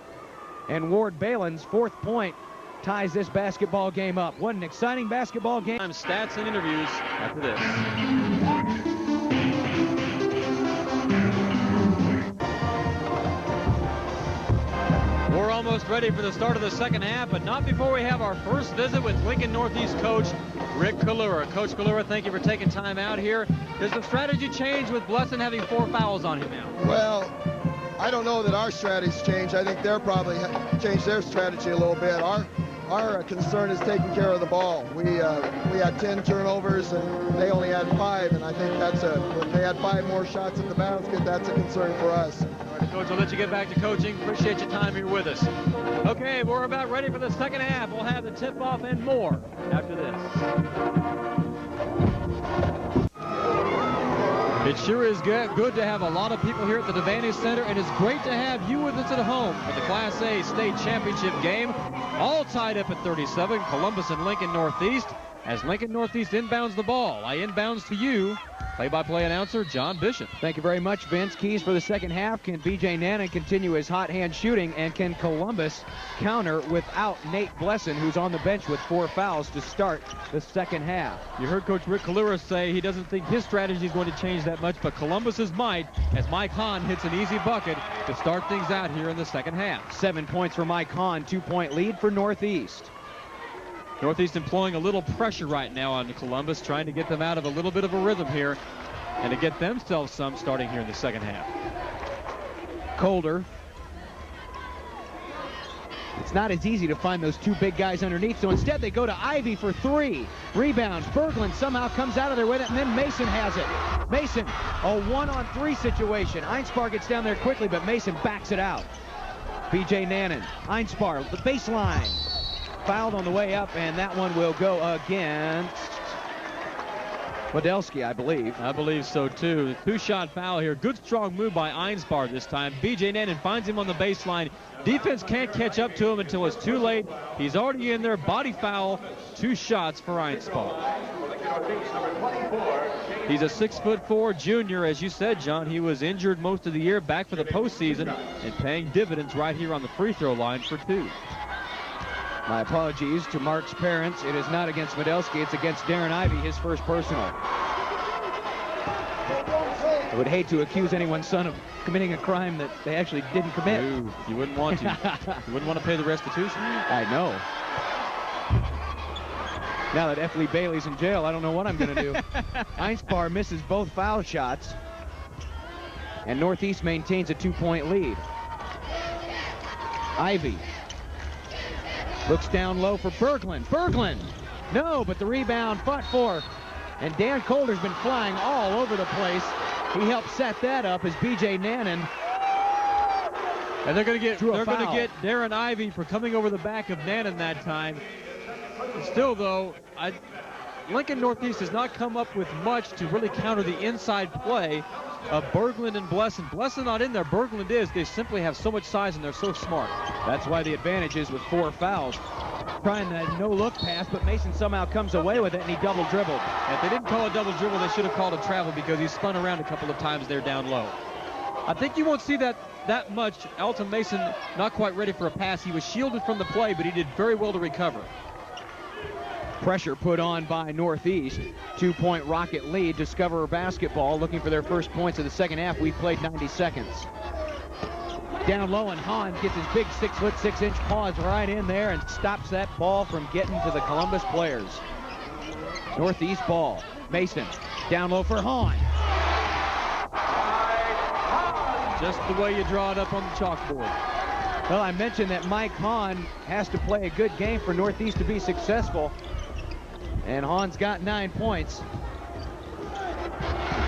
And Ward Balin's 4th point ties this basketball game up. What an exciting basketball game. Stats and interviews after this. We're almost ready for the start of the second half, but not before we have our first visit with Lincoln Northeast coach Rick Kalura. Coach Kalura, thank you for taking time out here. Does the strategy change with Blesson having 4 fouls on him now? Well, I don't know that our strategy's changed. I think they're probably changed their strategy a little bit. Our concern is taking care of the ball. We had 10 turnovers and they only had 5, and I think when they had 5 more shots at the basket, that's a concern for us. All right, Coach, I'll let you get back to coaching. Appreciate your time here with us. Okay, we're about ready for the second half. We'll have the tip-off and more after this. It sure is good to have a lot of people here at the Devaney Center, and it's great to have you with us at home for the Class A State Championship game. All tied up at 37, Columbus and Lincoln Northeast. As Lincoln Northeast inbounds the ball, I inbounds to you, play-by-play announcer John Bishop. Thank you very much, Vince. Keys for the second half. Can B.J. Nannon continue his hot hand shooting, and can Columbus counter without Nate Blesson, who's on the bench with 4 fouls to start the second half? You heard Coach Rick Kalura say he doesn't think his strategy is going to change that much, but Columbus's might, as Mike Hahn hits an easy bucket to start things out here in the second half. 7 points for Mike Hahn, 2-point lead for Northeast. Northeast employing a little pressure right now on Columbus, trying to get them out of a little bit of a rhythm here and to get themselves some starting here in the second half. Colder It's not as easy to find those two big guys underneath, so instead they go to Ivy for 3. Rebounds. Berglund somehow comes out of there with it, and then Mason has it. Mason, a 1-on-3 situation. Einspar gets down there quickly, but Mason backs it out. P.J. Nannon, Einspar, the baseline. Fouled on the way up, and that one will go against Wadelski, I believe. I believe so, too. 2-shot foul here. Good, strong move by Einspar this time. B.J. Nannon finds him on the baseline. Defense can't catch up to him until it's too late. He's already in there. Body foul. 2 shots for Einspar. He's a 6'4" junior. As you said, John, he was injured most of the year, back for the postseason, and paying dividends right here on the free throw line for 2. My apologies to Mark's parents. It is not against Wadelski. It's against Darren Ivy, his first personal. I would hate to accuse anyone's son of committing a crime that they actually didn't commit. No, you wouldn't want to. You wouldn't want to pay the restitution. I know. Now that F. Lee Bailey's in jail, I don't know what I'm going to do. Einspar misses both foul shots, and Northeast maintains a 2-point lead. Ivy looks down low for Berglund. Berglund! No, but the rebound fought for. And Dan Colder's been flying all over the place. He helped set that up as B.J. Nannon. And they're going to get Darren Ivy for coming over the back of Nannon that time. Still, though, Lincoln Northeast has not come up with much to really counter the inside play of Berglund and Blesson. Blesson not in there. Berglund is. They simply have so much size and they're so smart. That's why the advantage is with 4 fouls. Trying that no-look pass, but Mason somehow comes away with it, and he double dribbled. If they didn't call a double dribble, they should have called a travel because he spun around a couple of times there down low. I think you won't see that much. Alton Mason not quite ready for a pass. He was shielded from the play, but he did very well to recover. Pressure put on by Northeast. 2-point Rocket lead. Discoverer basketball looking for their first points of the second half. We've played 90 seconds. Down low, and Hahn gets his big 6'6" paws right in there and stops that ball from getting to the Columbus players. Northeast ball. Mason down low for Hahn. Just the way you draw it up on the chalkboard. Well, I mentioned that Mike Hahn has to play a good game for Northeast to be successful. And Hahn's got 9 points.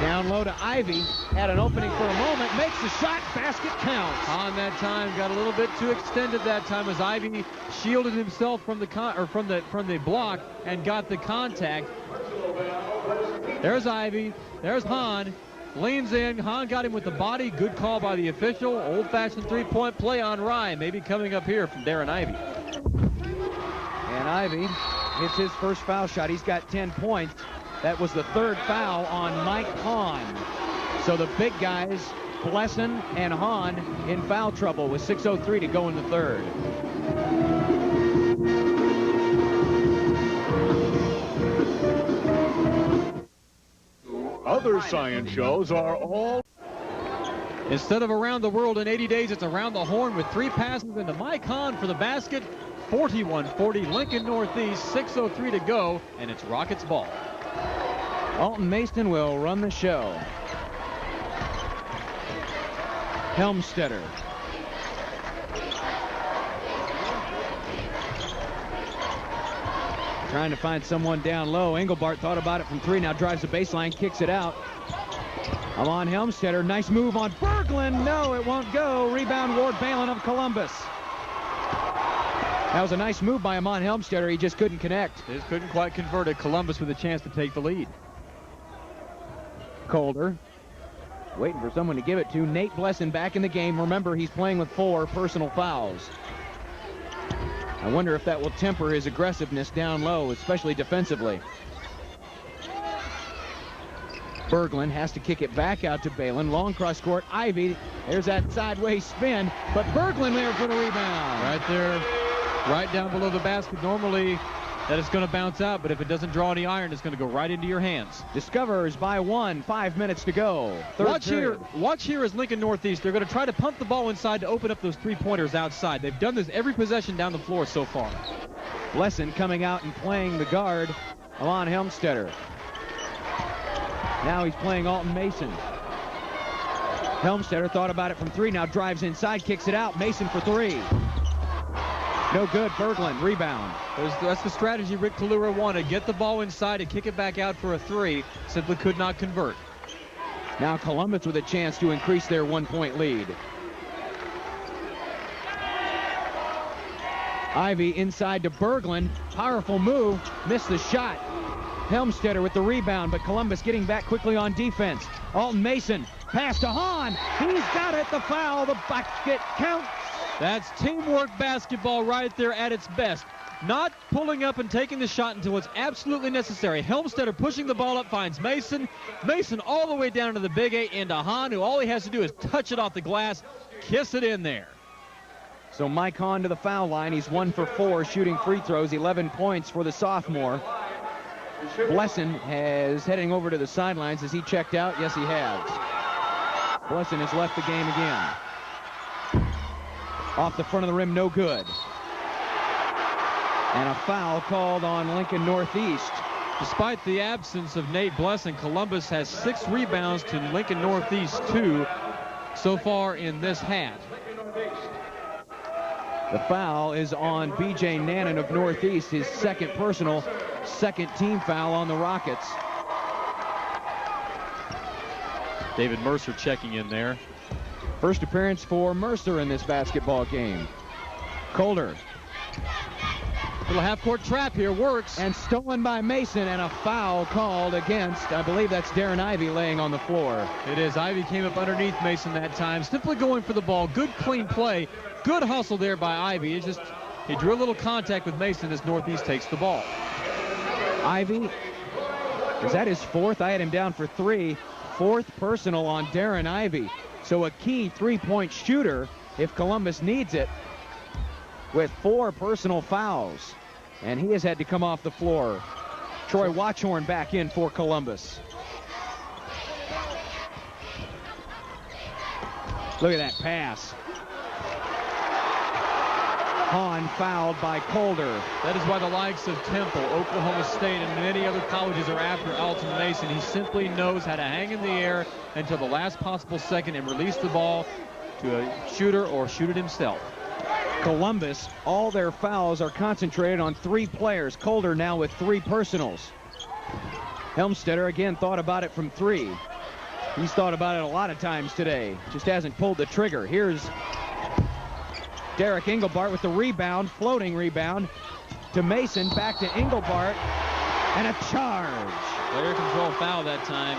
Down low to Ivy. Had an opening for a moment. Makes the shot. Basket counts. Hahn that time got a little bit too extended that time as Ivy shielded himself from the block and got the contact. There's Ivy. There's Hahn. Leans in. Hahn got him with the body. Good call by the official. Old-fashioned 3-point play on Rye. Maybe coming up here from Darren Ivy. And Ivy hits his first foul shot. He's got 10 points. That was the 3rd foul on Mike Hahn. So the big guys, Blesson and Hahn, in foul trouble with 6:03 to go in the 3rd. Other science shows are all... Instead of around the world in 80 days, it's around the horn with 3 passes into Mike Hahn for the basket. 41-40, Lincoln Northeast, 6:03 to go, and it's Rockets ball. Alton Mason will run the show. Helmstetter. Trying to find someone down low. Engelbart thought about it from 3, now drives the baseline, kicks it out. Alon Helmstetter, nice move on Berglund. No, it won't go. Rebound Ward Balin of Columbus. That was a nice move by Amon Helmstetter. He just couldn't connect. Just couldn't quite convert it. Columbus with a chance to take the lead. Colder waiting for someone to give it to. Nate Blesson back in the game. Remember, he's playing with 4 personal fouls. I wonder if that will temper his aggressiveness down low, especially defensively. Berglund has to kick it back out to Balin. Long cross court. Ivy. There's that sideways spin, but Berglund there for the rebound. Right there, right down below the basket. Normally that is going to bounce out, but if it doesn't draw any iron, it's going to go right into your hands. Discoverers by 1, 5 minutes to go. Watch here as Lincoln Northeast. They're going to try to pump the ball inside to open up those 3-pointers outside. They've done this every possession down the floor so far. Blesson coming out and playing the guard, Alon Helmstetter. Now he's playing Alton Mason. Helmstetter thought about it from 3, now drives inside, kicks it out. Mason for 3. No good. Berglund, rebound. That's the strategy Rick Kalura wanted. Get the ball inside and kick it back out for a three. Simply could not convert. Now Columbus with a chance to increase their 1-point lead. Ivy inside to Berglund. Powerful move. Missed the shot. Helmstetter with the rebound, but Columbus getting back quickly on defense. Alton Mason. Pass to Hahn. He's got it. The foul. The basket counts. That's teamwork basketball right there at its best. Not pulling up and taking the shot until it's absolutely necessary. Helmstetter pushing the ball up, finds Mason. Mason all the way down to the Big 8 into Hahn, who all he has to do is touch it off the glass, kiss it in there. So Mike Hahn to the foul line. He's 1 for 4 shooting free throws, 11 points for the sophomore. Blesson is heading over to the sidelines. Has he checked out? Yes, he has. Blesson has left the game again. Off the front of the rim, no good. And a foul called on Lincoln Northeast. Despite the absence of Nate Blesson, Columbus has 6 rebounds to Lincoln Northeast 2 so far in this half. The foul is on B.J. Nannon of Northeast, his second personal, second team foul on the Rockets. David Mercer checking in there. First appearance for Mercer in this basketball game. Colder. Little half-court trap here, works. And stolen by Mason, and a foul called against, I believe that's Darren Ivy laying on the floor. It is. Ivy came up underneath Mason that time, simply going for the ball. Good, clean play. Good hustle there by Ivy. It's just, he drew a little contact with Mason as Northeast takes the ball. Ivy, is that his fourth? I had him down for 3. Fourth personal on Darren Ivy. So a key three-point shooter if Columbus needs it, with 4 personal fouls. And he has had to come off the floor. Troy Watchorn back in for Columbus. Look at that pass. Hahn fouled by Colder. That is why the likes of Temple, Oklahoma State, and many other colleges are after Alton Mason. He simply knows how to hang in the air until the last possible second and release the ball to a shooter or shoot it himself. Columbus, all their fouls are concentrated on 3 players. Colder now with 3 personals. Helmstetter again thought about it from 3. He's thought about it a lot of times today. Just hasn't pulled the trigger. Here's Derek Engelbart with the rebound, floating rebound to Mason, back to Engelbart, and a charge. Player control foul that time.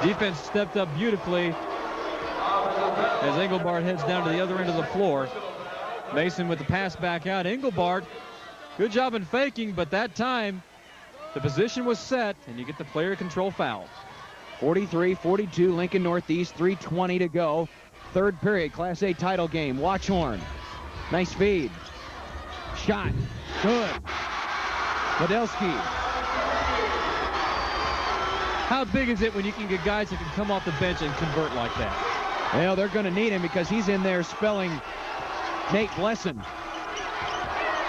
Defense stepped up beautifully as Engelbart heads down to the other end of the floor. Mason with the pass back out. Engelbart, good job in faking, but that time the position was set, and you get the player control foul. 43-42, Lincoln Northeast, 3:20 to go. Third period, Class A title game. Watchorn, nice feed. Shot, good. Podolsky. How big is it when you can get guys that can come off the bench and convert like that? Well, they're going to need him because he's in there spelling Nate Blesson.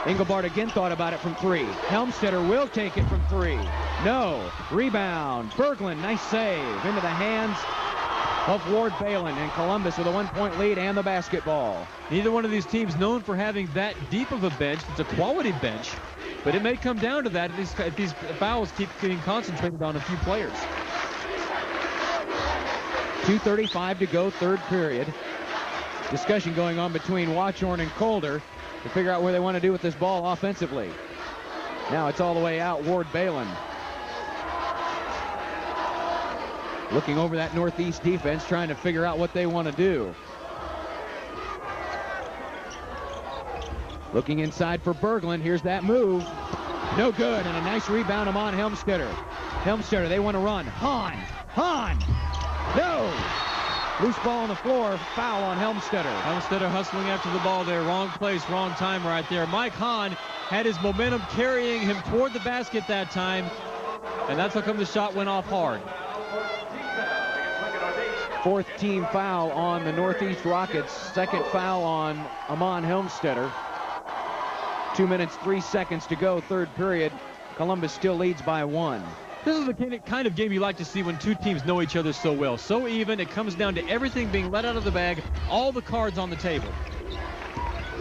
Engelbart again thought about it from 3. Helmstetter will take it from 3. No. Rebound. Berglund, nice save. Into the hands of Ward Balin, and Columbus with a 1-point lead and the basketball. Neither one of these teams known for having that deep of a bench. It's a quality bench, but it may come down to that if these fouls keep getting concentrated on a few players. 2:35 to go, third period. Discussion going on between Watchorn and Colder to figure out where they want to do with this ball offensively. Now it's all the way out. Ward Balin looking over that Northeast defense, trying to figure out what they want to do. Looking inside for Berglund. Here's that move. No good, and a nice rebound on Helmstetter. Helmstetter, they want to run. Hahn. No. Loose ball on the floor. Foul on Helmstetter. Helmstetter hustling after the ball there. Wrong place, wrong time right there. Mike Hahn had his momentum carrying him toward the basket that time, and that's how come the shot went off hard. 4th team foul on the Northeast Rockets. 2nd foul on Amon Helmstetter. 2 minutes, 3 seconds to go, third period. Columbus still leads by 1. This is the kind of game you like to see when two teams know each other so well. So even, it comes down to everything being let out of the bag, all the cards on the table.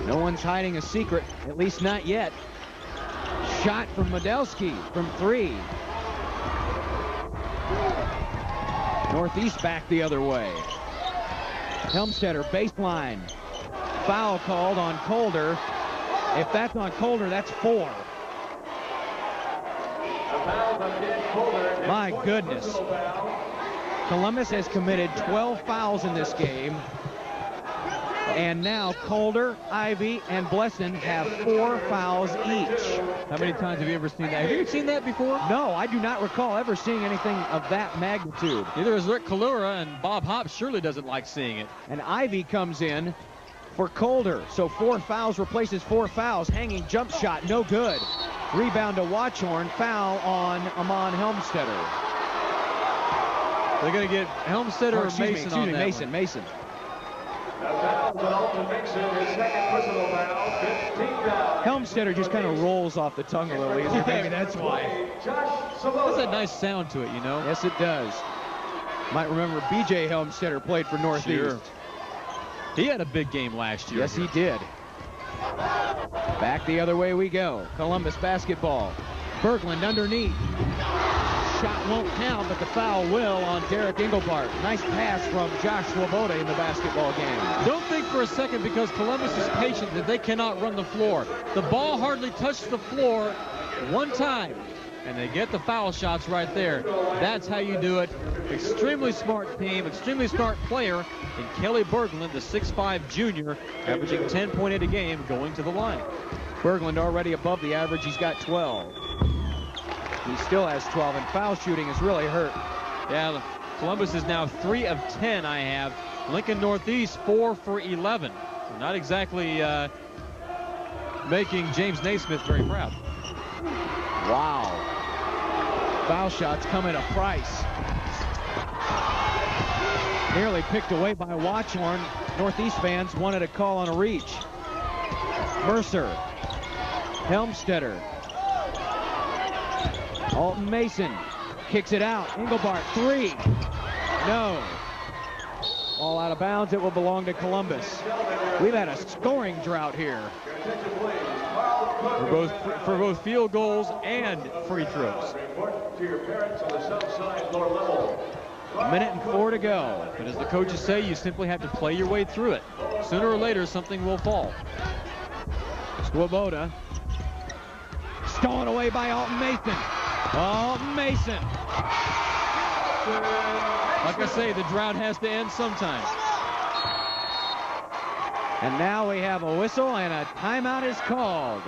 No one's hiding a secret, at least not yet. Shot from Modelski from 3. Northeast back the other way. Helmstetter baseline. Foul called on Colder. If that's on Colder, that's 4. My goodness. Columbus has committed 12 fouls in this game. And now Colder, Ivy, and Blesson have 4 fouls each. How many times have you ever seen that? Have you ever seen that before? No, I do not recall ever seeing anything of that magnitude. Neither is Rick Kalura, and Bob Hopp surely doesn't like seeing it. And Ivy comes in for Colder. So 4 fouls replaces 4 fouls. Hanging jump shot, no good. Rebound to Watchorn. Foul on Amon Helmstetter. They're going to get Helmstetter or Mason on that one. Mason. Helmstetter just kind of rolls off the tongue a little easier. Maybe that's why. That's a nice sound to it, you know? Yes, it does. Might remember B.J. Helmstetter played for Northeast. Sure. He had a big game last year. Yes, he did. Back the other way we go. Columbus basketball. Berglund underneath. Shot won't count, but the foul will on Derek Engelbart. Nice pass from Josh Swoboda in the basketball game. Don't think for a second, because Columbus is patient, that they cannot run the floor. The ball hardly touched the floor one time, and they get the foul shots right there. That's how you do it. Extremely smart team, extremely smart player in Kelly Berglund, the 6'5 junior, averaging 10.8 a game, going to the line. Berglund already above the average. He's got 12. He still has 12, and foul shooting is really hurt. Yeah, Columbus is now 3 of 10, I have. Lincoln Northeast 4 for 11. So not exactly making James Naismith very proud. Wow. Foul shots come at a price. Nearly picked away by Watchorn. Northeast fans wanted a call on a reach. Mercer. Helmstetter. Alton Mason kicks it out. Engelbart, 3. No. All out of bounds. It will belong to Columbus. We've had a scoring drought here. For both field goals and free throws. A minute and 4 to go. But as the coaches say, you simply have to play your way through it. Sooner or later, something will fall. Swoboda. Stolen away by Alton Mason. Alton Mason. Like I say, the drought has to end sometime. And now we have a whistle and a timeout is called.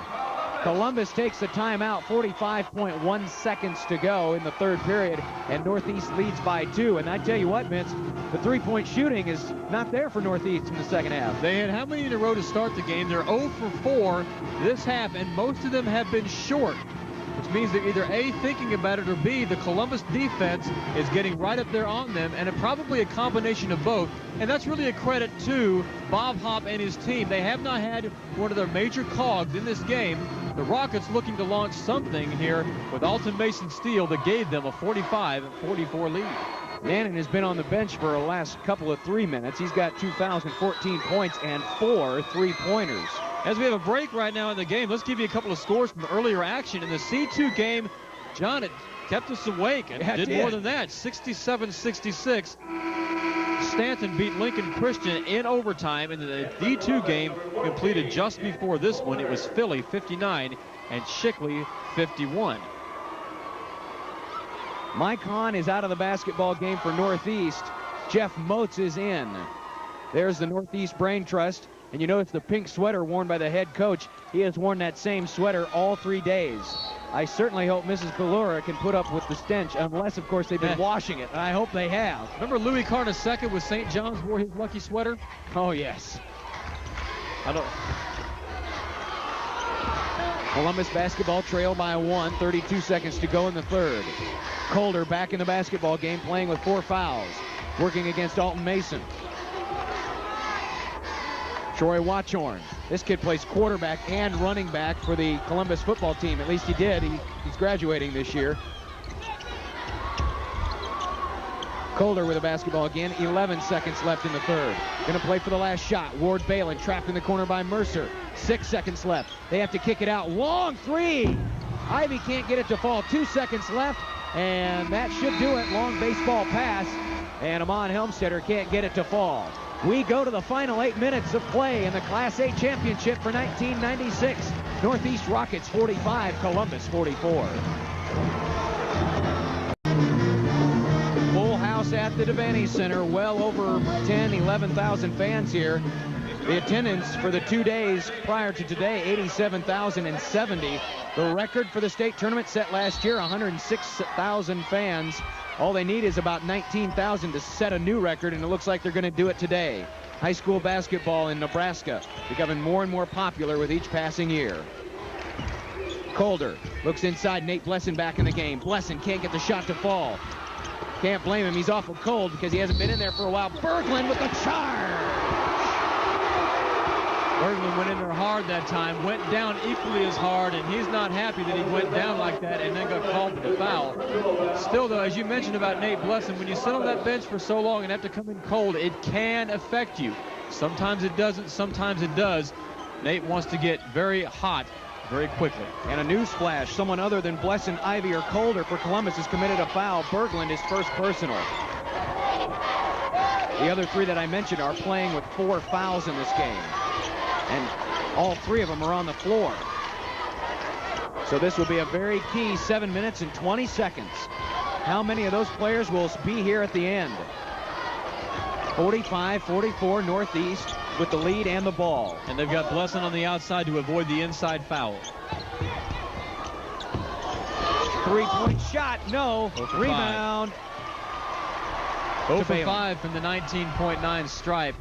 Columbus takes the timeout, 45.1 seconds to go in the third period, and Northeast leads by 2. And I tell you what, Vince, the three-point shooting is not there for Northeast in the second half. They had how many in a row to start the game? They're 0 for 4 this half, and most of them have been short, which means they're either A, thinking about it, or B, the Columbus defense is getting right up there on them, and probably a combination of both. And that's really a credit to Bob Hopp and his team. They have not had one of their major cogs in this game. The Rockets looking to launch something here with Alton Mason steal that gave them a 45-44 lead. Nannon has been on the bench for the last couple of 3 minutes. He's got 2 fouls and 14 points and 4 three-pointers. As we have a break right now in the game, let's give you a couple of scores from earlier action. In the C2 game, John, it kept us awake and did more than that. 67-66. Stanton beat Lincoln Christian in overtime. In the D2 game completed just before this one, it was Philly 59 and Shickley 51. Mike Hahn is out of the basketball game for Northeast. Jeff Moats is in. There's the Northeast Brain Trust. And you notice the pink sweater worn by the head coach. He has worn that same sweater all 3 days. I certainly hope Mrs. Ballura can put up with the stench, unless, of course, they've been washing it. And I hope they have. Remember Louis Carnesecca with St. John's wore his lucky sweater? Oh, yes. Columbus basketball trailed by 1. 32 seconds to go in the third. Colder back in the basketball game, playing with 4 fouls. Working against Alton Mason. Troy Watchorn. This kid plays quarterback and running back for the Columbus football team. At least he did. He's graduating this year. Calder with a basketball again. 11 seconds left in the third. Going to play for the last shot. Ward Balin trapped in the corner by Mercer. 6 seconds left. They have to kick it out. Long three. Ivy can't get it to fall. 2 seconds left, and that should do it. Long baseball pass, and Amon Helmstetter can't get it to fall. We go to the final 8 minutes of play in the Class A championship for 1996. Northeast Rockets 45, Columbus 44. Full house at the Devaney Center. Well over 11,000 fans here. The attendance for the 2 days prior to today, 87,070. The record for the state tournament set last year, 106,000 fans. All they need is about 19,000 to set a new record, and it looks like they're going to do it today. High school basketball in Nebraska becoming more and more popular with each passing year. Calder looks inside. Nate Blesson back in the game. Blesson can't get the shot to fall. Can't blame him. He's awful cold because he hasn't been in there for a while. Berglund with the charge. Berglund went in there hard that time, went down equally as hard, and he's not happy that he went down like that and then got called for the foul. Still, though, as you mentioned about Nate Blesson, when you sit on that bench for so long and have to come in cold, it can affect you. Sometimes it doesn't, sometimes it does. Nate wants to get very hot very quickly. And a news flash, someone other than Blesson, Ivy, or Calder for Columbus has committed a foul. Berglund is first personal. The other three that I mentioned are playing with 4 fouls in this game. And all 3 of them are on the floor. So this will be a very key 7 minutes and 20 seconds. How many of those players will be here at the end? 45-44 Northeast with the lead and the ball. And they've got Blesson on the outside to avoid the inside foul. 3-point shot, no. Rebound. 0 for 5 from the 19.9 stripe.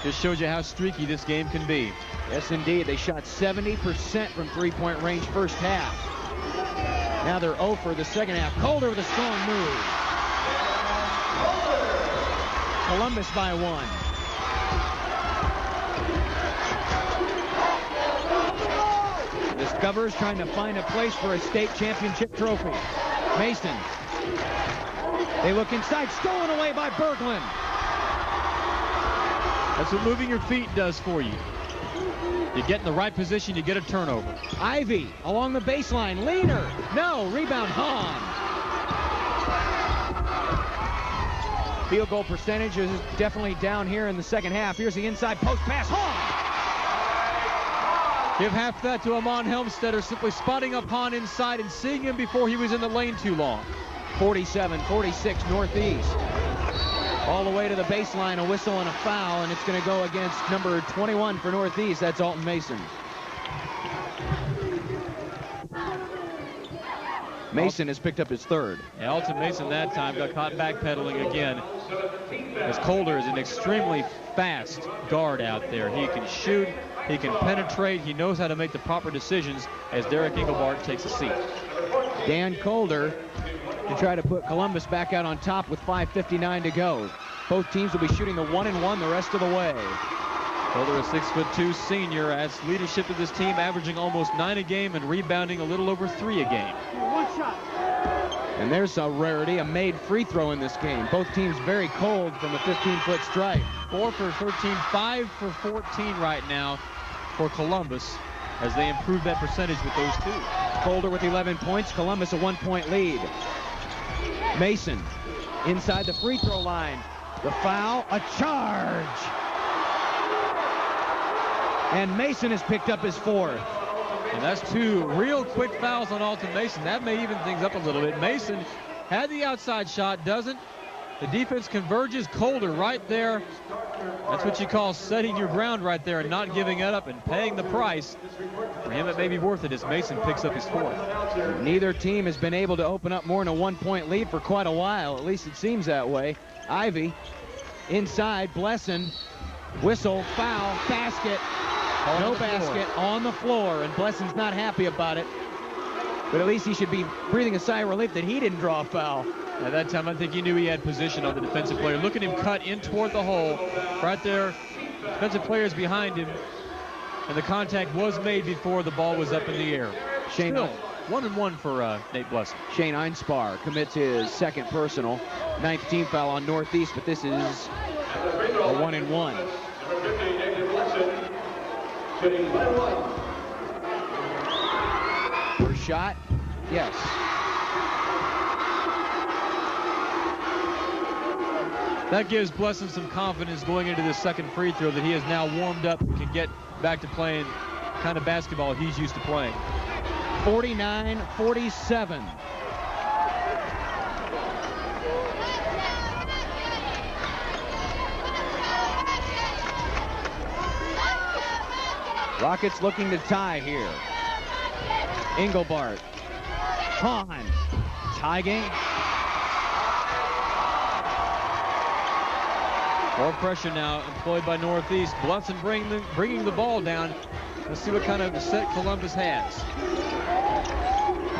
Just shows you how streaky this game can be. Yes, indeed. They shot 70% from three-point range first half. Now they're 0 for the second half. Calder with a strong move. Columbus by 1. The Discoverers trying to find a place for a state championship trophy. Mason. They look inside. Stolen away by Berglund. That's what moving your feet does for you. You get in the right position, you get a turnover. Ivy along the baseline. Leaner. No. Rebound Hahn. Field goal percentage is definitely down here in the second half. Here's the inside post pass. Hahn. Give half that to Amon Helmstetter, simply spotting up Hahn inside and seeing him before he was in the lane too long. 47-46 Northeast. All the way to the baseline, a whistle and a foul, and it's going to go against number 21 for Northeast. That's Alton Mason. Mason has picked up his third. Yeah, Alton Mason that time got caught backpedaling again. As Calder is an extremely fast guard out there. He can shoot, he can penetrate, he knows how to make the proper decisions as Derek Engelbart takes a seat. Dan Calder to try to put Columbus back out on top with 5:59 to go. Both teams will be shooting the 1-and-1 the rest of the way. Calder, a 6'2" senior, adds leadership of this team, averaging almost 9 a game and rebounding a little over 3 a game. One shot. And there's a rarity, a made free throw in this game. Both teams very cold from the 15-foot stripe. 4 for 13, 5 for 14 right now for Columbus as they improve that percentage with those two. Calder with 11 points, Columbus a 1-point lead. Mason inside the free throw line. The foul, a charge. And Mason has picked up his 4th. And that's 2 real quick fouls on Alton Mason. That may even things up a little bit. Mason had the outside shot, doesn't. The defense converges. Calder right there. That's what you call setting your ground right there and not giving it up and paying the price. For him, it may be worth it as Mason picks up his 4th. Neither team has been able to open up more than a 1-point lead for quite a while. At least it seems that way. Ivy inside. Blesson. Whistle. Foul. Basket. No basket on the floor. And Blesson's not happy about it. But at least he should be breathing a sigh of relief that he didn't draw a foul. At that time, I think he knew he had position on the defensive player. Look at him cut in toward the hole. Right there, defensive players behind him. And the contact was made before the ball was up in the air. Shane, 1-1 for Nate Blessing. Shane Einspar commits his second personal. 9th team foul on Northeast, but this is a 1-1. First shot, yes. That gives Blessing some confidence going into the second free throw that he has now warmed up and can get back to playing kind of basketball he's used to playing. 49-47. Rockets looking to tie here. Engelbart. Hahn. Tie game. More pressure now employed by Northeast. Blessing bringing the ball down. Let's see what kind of set Columbus has.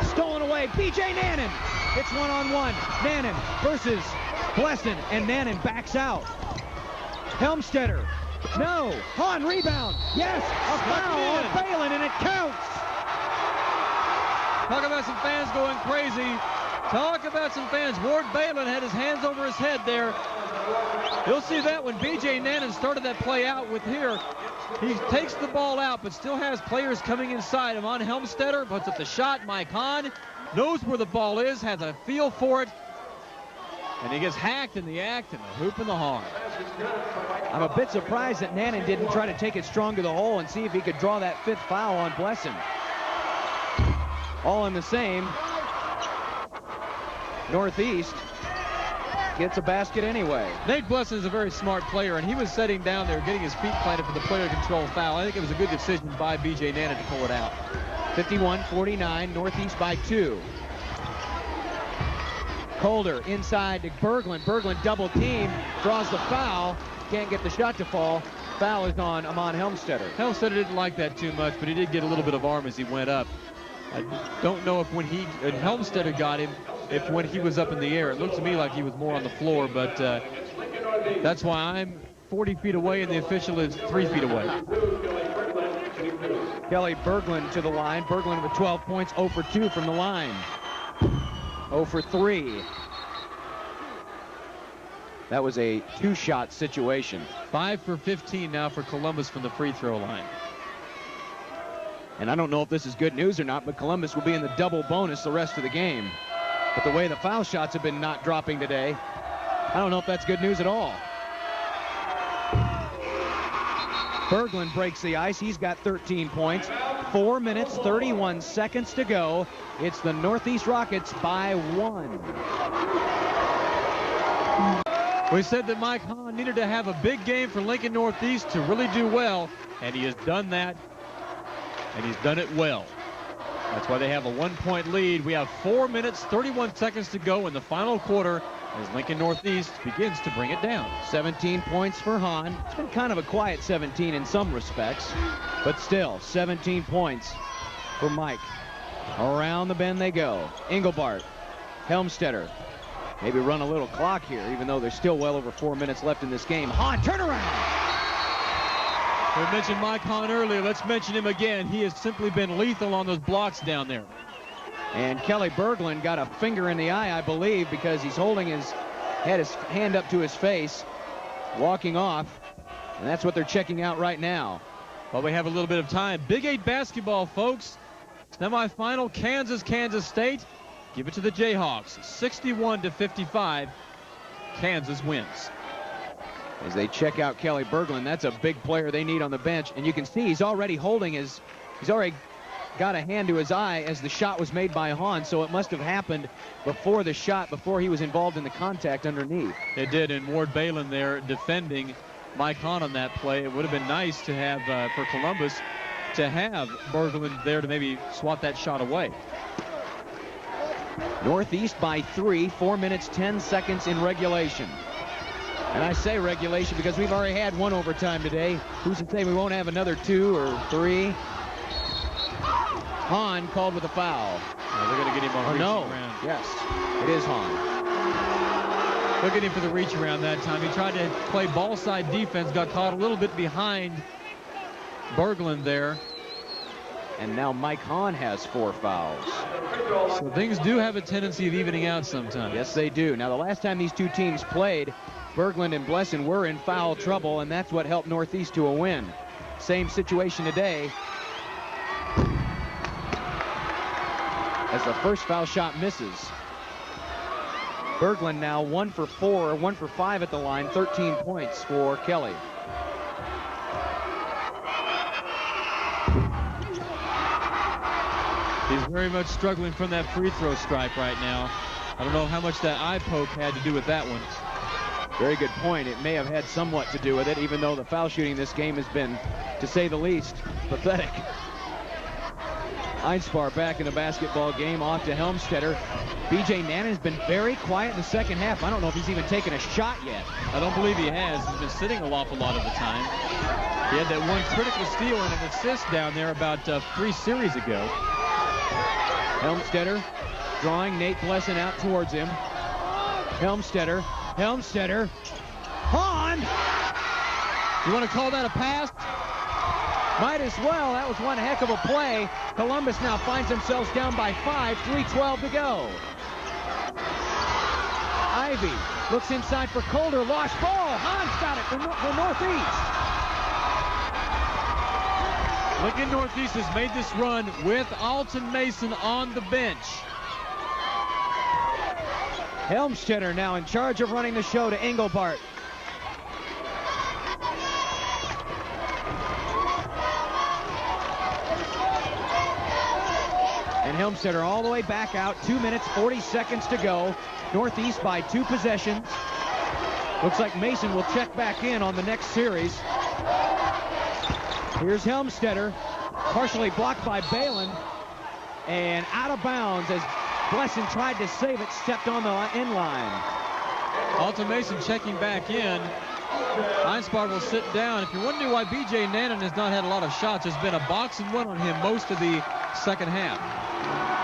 Stolen away. B.J. Nannon. It's 1-on-1. Nannon versus Blessing, and Nannon backs out. Helmstetter. No. Hahn rebound. Yes. A foul on Balin, and it counts. Talk about some fans going crazy. Talk about some fans. Ward Balin had his hands over his head there. You'll see that when B.J. Nannon started that play out with here. He takes the ball out, but still has players coming inside him. On Helmstetter, puts up the shot. Mike Hahn knows where the ball is, has a feel for it. And he gets hacked in the act and the hoop in the horn. I'm a bit surprised that Nannon didn't try to take it strong to the hole and see if he could draw that 5th foul on Blessing. All in the same. Northeast gets a basket anyway. Nate Blessing is a very smart player, and he was sitting down there getting his feet planted for the player control foul. I think it was a good decision by B.J. Nannon to pull it out. 51-49, Northeast by 2. Colder inside to Berglund. Berglund double team, draws the foul, can't get the shot to fall. Foul is on Amon Helmstetter. Helmstetter didn't like that too much, but he did get a little bit of arm as he went up. I don't know if when Helmstetter got him, if when he was up in the air. It looked to me like he was more on the floor, but that's why I'm 40 feet away and the official is 3 feet away. Kelly Berglund to the line. Berglund with 12 points, 0 for 2 from the line. 0 for 3. That was a 2-shot situation. 5 for 15 now for Columbus from the free throw line. And I don't know if this is good news or not, but Columbus will be in the double bonus the rest of the game. But the way the foul shots have been not dropping today, I don't know if that's good news at all. Berglund breaks the ice. He's got 13 points. 4 minutes, 31 seconds to go. It's the Northeast Rockets by 1. We said that Mike Hahn needed to have a big game for Lincoln Northeast to really do well, and he has done that, and he's done it well. That's why they have a 1-point lead. We have 4 minutes, 31 seconds to go in the final quarter as Lincoln Northeast begins to bring it down. 17 points for Hahn. It's been kind of a quiet 17 in some respects, but still 17 points for Mike. Around the bend they go. Engelbart, Helmstetter. Maybe run a little clock here, even though there's still well over 4 minutes left in this game. Hahn, turnaround! We mentioned Mike Hahn earlier. Let's mention him again. He has simply been lethal on those blocks down there. And Kelly Berglund got a finger in the eye, I believe, because he's holding his hand up to his face, walking off, and that's what they're checking out right now. Well, we have a little bit of time. Big 8 basketball, folks. Semifinal, Kansas State. Give it to the Jayhawks. 61-55. Kansas wins. As they check out Kelly Berglund, that's a big player they need on the bench. And you can see he's already he's already got a hand to his eye as the shot was made by Hahn. So it must have happened before the shot, before he was involved in the contact underneath. It did, and Ward Balin there defending Mike Hahn on that play. It would have been nice to have, for Columbus, to have Berglund there to maybe swat that shot away. Northeast by 3, 4 minutes, 10 seconds in regulation. And I say regulation because we've already had 1 overtime today. Who's to say we won't have another 2 or 3? Hahn called with a foul. They're going to get him on reach around. Yes, it is Hahn. Look at him for the reach around that time. He tried to play ball side defense, got caught a little bit behind Berglund there. And now Mike Hahn has 4 fouls. So things do have a tendency of evening out sometimes. Yes, they do. Now, the last time these two teams played, Berglund and Blesson were in foul trouble, and that's what helped Northeast to a win. Same situation today, as the first foul shot misses. Berglund now 1 for 4, 1 for 5 at the line, 13 points for Kelly. He's very much struggling from that free throw stripe right now. I don't know how much that eye poke had to do with that one. Very good point. It may have had somewhat to do with it, even though the foul shooting in this game has been, to say the least, pathetic. Einspar back in the basketball game, off to Helmstetter. B.J. Nannon's been very quiet in the second half. I don't know if he's even taken a shot yet. I don't believe he has. He's been sitting an awful lot of the time. He had that one critical steal and an assist down there about 3 series ago. Helmstetter drawing Nate Blesson out towards him. Helmstetter. Hahn! You want to call that a pass? Might as well. That was one heck of a play. Columbus now finds themselves down by 5, 3:12 to go. Ivy looks inside for Calder. Lost ball. Hahn's got it for Northeast. Lincoln Northeast has made this run with Alton Mason on the bench. Helmstetter now in charge of running the show to Engelbart. And Helmstetter all the way back out. 2 minutes, 40 seconds to go. Northeast by 2 possessions. Looks like Mason will check back in on the next series. Here's Helmstetter, partially blocked by Balin, and out of bounds as Blesson tried to save it, stepped on the end line. Alton Mason checking back in. Einspar will sit down. If you're wondering why B.J. Nannon has not had a lot of shots, there's been a box and one on him most of the second half.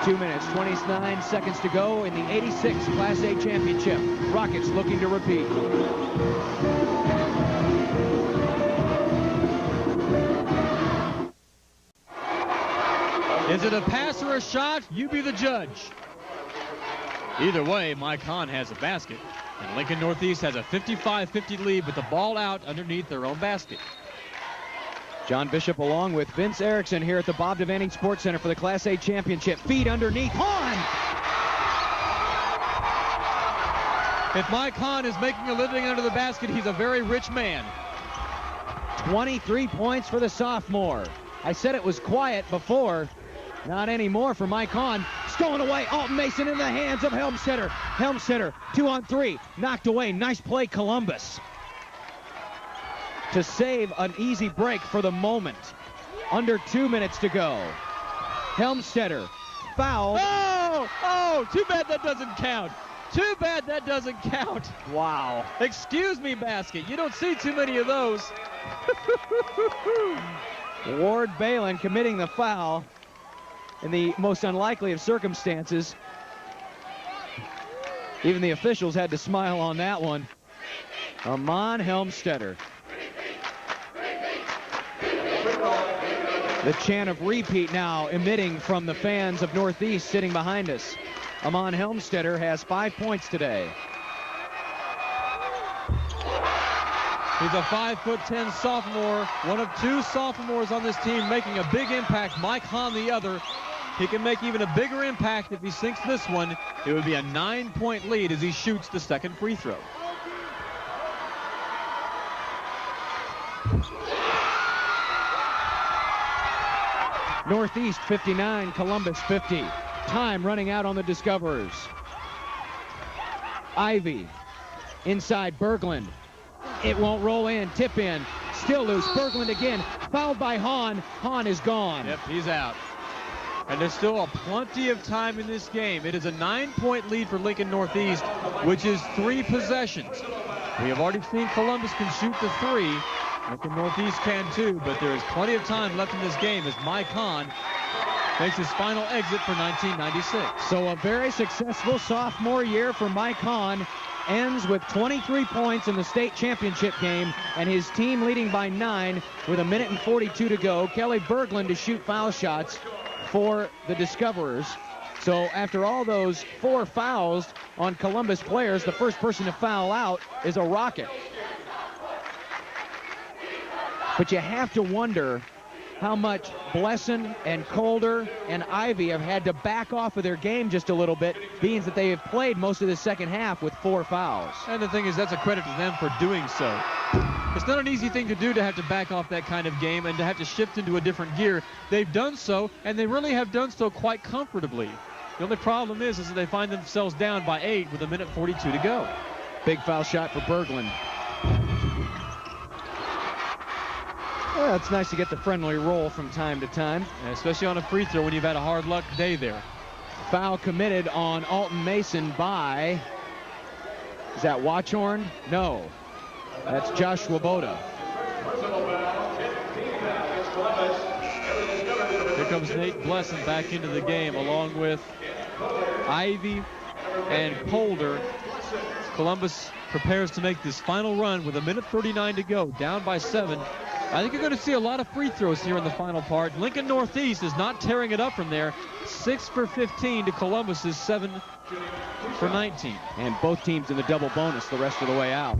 2 minutes, 29 seconds to go in the 86 Class A championship. Rockets looking to repeat. Is it a pass or a shot? You be the judge. Either way, Mike Hahn has a basket, and Lincoln Northeast has a 55-50 lead with the ball out underneath their own basket. John Bishop along with Vince Erickson here at the Bob Devaney Sports Center for the Class A championship. Feed underneath. Hahn! If Mike Hahn is making a living under the basket, he's a very rich man. 23 points for the sophomore. I said it was quiet before. Not anymore for Mike Hahn. Stolen away. Alton Mason in the hands of Helmstetter. Helmstetter, 2 on 3. Knocked away. Nice play, Columbus, to save an easy break for the moment. Under 2 minutes to go. Helmstetter fouled. Oh, too bad that doesn't count. Too bad that doesn't count. Wow. Excuse me, basket. You don't see too many of those. Ward Balin committing the foul in the most unlikely of circumstances. Even the officials had to smile on that one. Amon Helmstetter. The chant of repeat now emitting from the fans of Northeast sitting behind us. Amon Helmstetter has 5 points today. He's a 5'10" sophomore, one of 2 sophomores on this team making a big impact. Mike Hahn the other. He can make even a bigger impact if he sinks this one. It would be a 9-point lead as he shoots the second free throw. Northeast 59, Columbus 50. Time running out on the Discoverers. Ivy inside Berglund. It won't roll in. Tip in. Still loose. Berglund again. Fouled by Hahn. Hahn is gone. Yep, he's out. And there's still plenty of time in this game. It is a 9-point lead for Lincoln Northeast, which is 3 possessions. We have already seen Columbus can shoot the 3. Lincoln Northeast can too, but there is plenty of time left in this game as Mike Hahn makes his final exit for 1996. So a very successful sophomore year for Mike Hahn ends with 23 points in the state championship game, and his team leading by 9 with 1:42 to go. Kelly Berglund to shoot foul shots for the Discoverers. So after all those 4 fouls on Columbus players, the first person to foul out is a Rocket. But you have to wonder how much Blesson and Calder and Ivy have had to back off of their game just a little bit, being that they have played most of the second half with 4 fouls. And the thing is, that's a credit to them for doing so. It's not an easy thing to do, to have to back off that kind of game and to have to shift into a different gear. They've done so, and they really have done so quite comfortably. The only problem is that they find themselves down by 8 with 1:42 to go. Big foul shot for Berglund. Well, it's nice to get the friendly roll from time to time. And especially on a free throw when you've had a hard luck day there. Foul committed on Alton Mason by, is that Watchorn? No, that's Josh Swoboda. Here comes Nate Blesson back into the game along with Ivy and Calder. Columbus prepares to make this final run with 1:39 to go, down by 7. I think you're going to see a lot of free throws here in the final part. Lincoln Northeast is not tearing it up from there. 6 for 15 to Columbus's 7 for 19. And both teams in the double bonus the rest of the way out.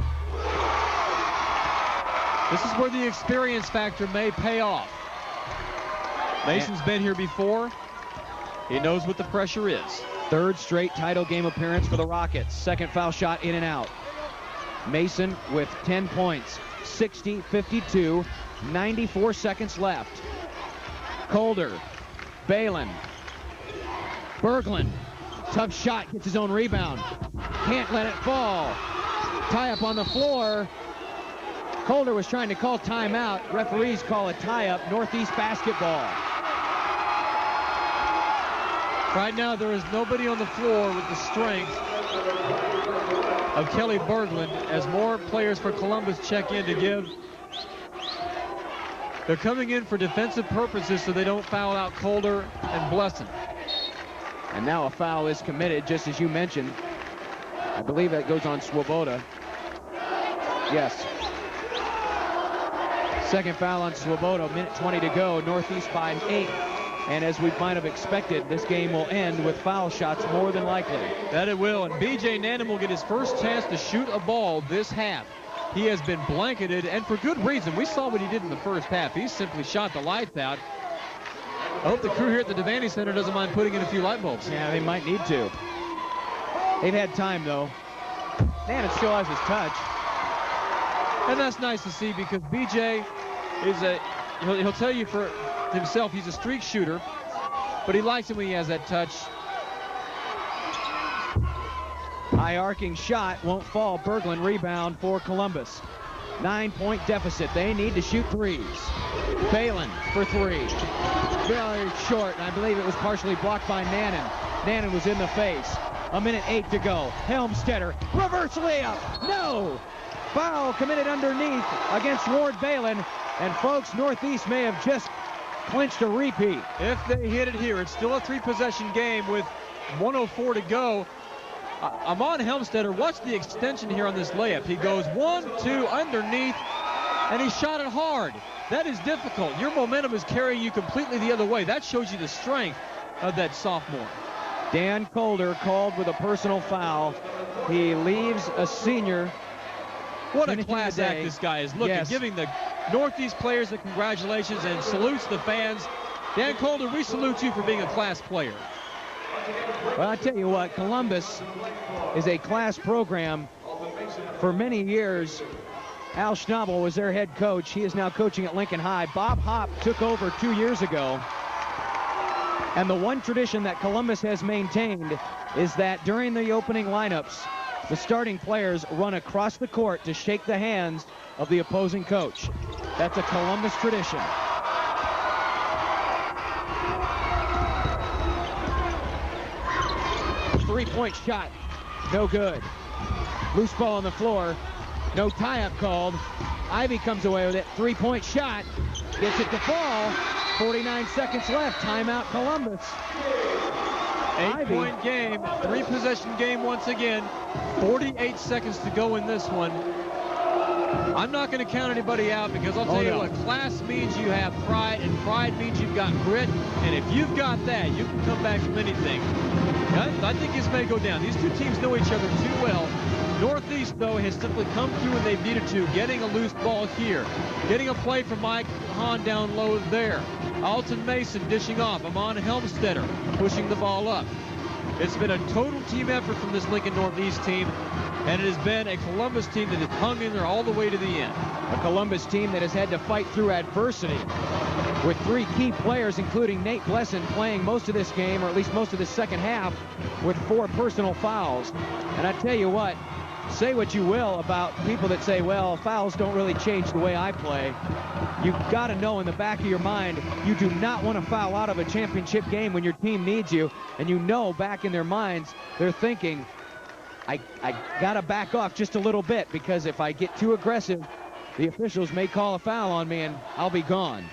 This is where the experience factor may pay off. Mason's been here before. He knows what the pressure is. 3rd straight title game appearance for the Rockets. Second foul shot in and out. Mason with 10 points. 60-52, 94 seconds left. Calder, Balin, Berglund, tough shot, gets his own rebound. Can't let it fall. Tie up on the floor. Calder was trying to call timeout. Referees call a tie-up. Northeast basketball. Right now, there is nobody on the floor with the strength of Kelly Berglund as more players for Columbus check in to give. They're coming in for defensive purposes so they don't foul out Calder and Blesson. And now a foul is committed, just as you mentioned. I believe that goes on Swoboda. Yes. Second foul on Swoboda, 1:20 to go. Northeast by 8. And as we might have expected, this game will end with foul shots more than likely. That it will. And B.J. Nannon will get his first chance to shoot a ball this half. He has been blanketed, and for good reason. We saw what he did in the first half. He simply shot the lights out. I hope the crew here at the Devaney Center doesn't mind putting in a few light bulbs. Yeah, they might need to. They've had time, though. Nannon still has his touch. And that's nice to see, because B.J. is he'll tell you for himself he's a streak shooter, but he likes it when he has that touch. High arcing shot won't fall. Berglund rebound for Columbus. 9-point deficit. They need to shoot threes. Balin for 3. Very short, and I believe it was partially blocked by Nannon. Nannon was in the face. 1:08 to go. Helmstetter, reverse layup. No! Foul committed underneath against Ward Balin. And folks, Northeast may have just clinched a repeat. If they hit it here, it's still a 3-possession game with 1:04 to go. Amon Helmstetter, watch the extension here on this layup. He goes 1-2 underneath, and he shot it hard. That is difficult. Your momentum is carrying you completely the other way. That shows you the strength of that sophomore. Dan Calder called with a personal foul. He leaves a senior. What a class act this guy is looking, yes. Giving the Northeast players the congratulations and salutes the fans. Dan Calder, we salute you for being a class player. Well, I tell you what, Columbus is a class program. For many years, Al Schnabel was their head coach. He is now coaching at Lincoln High. Bob Hopp took over 2 years ago. And the one tradition that Columbus has maintained is that during the opening lineups, the starting players run across the court to shake the hands of the opposing coach. That's a Columbus tradition. Three-point shot, no good. Loose ball on the floor, no tie-up called. Ivy comes away with it. 3-point shot, gets it to fall. 49 seconds left. Timeout, Columbus. 8-point game, 3-possession game once again. 48 seconds to go in this one. I'm not going to count anybody out because I'll tell you what, class means you have pride, and pride means you've got grit. And if you've got that, you can come back from anything. I think this may go down. These two teams know each other too well. Northeast, though, has simply come through when they've needed to, getting a loose ball here, getting a play from Mike Hahn down low there. Alton Mason dishing off. Amon Helmstetter pushing the ball up. It's been a total team effort from this Lincoln Northeast team, and it has been a Columbus team that has hung in there all the way to the end. A Columbus team that has had to fight through adversity with 3 key players, including Nate Blesson, playing most of this game, or at least most of the second half, with 4 personal fouls. And I tell you what, say what you will about people that say, well, fouls don't really change the way I play. You've got to know in the back of your mind, you do not want to foul out of a championship game when your team needs you. And you know back in their minds, they're thinking, I got to back off just a little bit, because if I get too aggressive, the officials may call a foul on me and I'll be gone.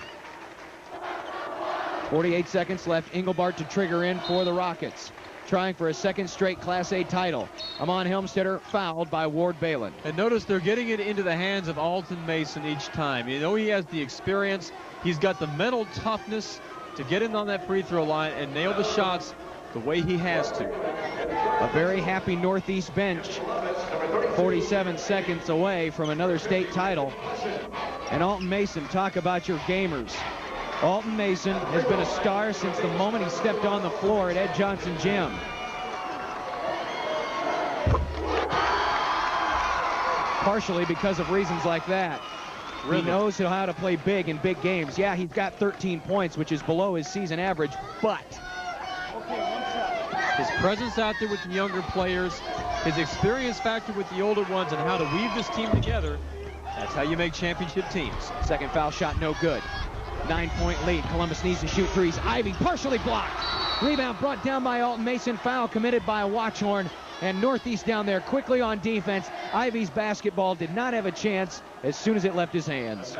48 seconds left. Engelbart to trigger in for the Rockets, trying for a second straight Class A title. Amon Helmstetter fouled by Ward Balin. And notice they're getting it into the hands of Alton Mason each time. You know, he has the experience. He's got the mental toughness to get in on that free throw line and nail the shots the way he has to. A very happy Northeast bench, 47 seconds away from another state title. And Alton Mason, talk about your gamers. Alton Mason has been a star since the moment he stepped on the floor at Ed Johnson Gym. Partially because of reasons like that. He knows how to play big in big games. Yeah, he's got 13 points, which is below his season average, but his presence out there with the younger players, his experience factor with the older ones, and how to weave this team together, that's how you make championship teams. Second foul shot, no good. 9-point lead. Columbus needs to shoot threes. Ivy partially blocked. Rebound brought down by Alton Mason. Foul committed by Watchorn. And Northeast down there quickly on defense. Ivy's basketball did not have a chance as soon as it left his hands.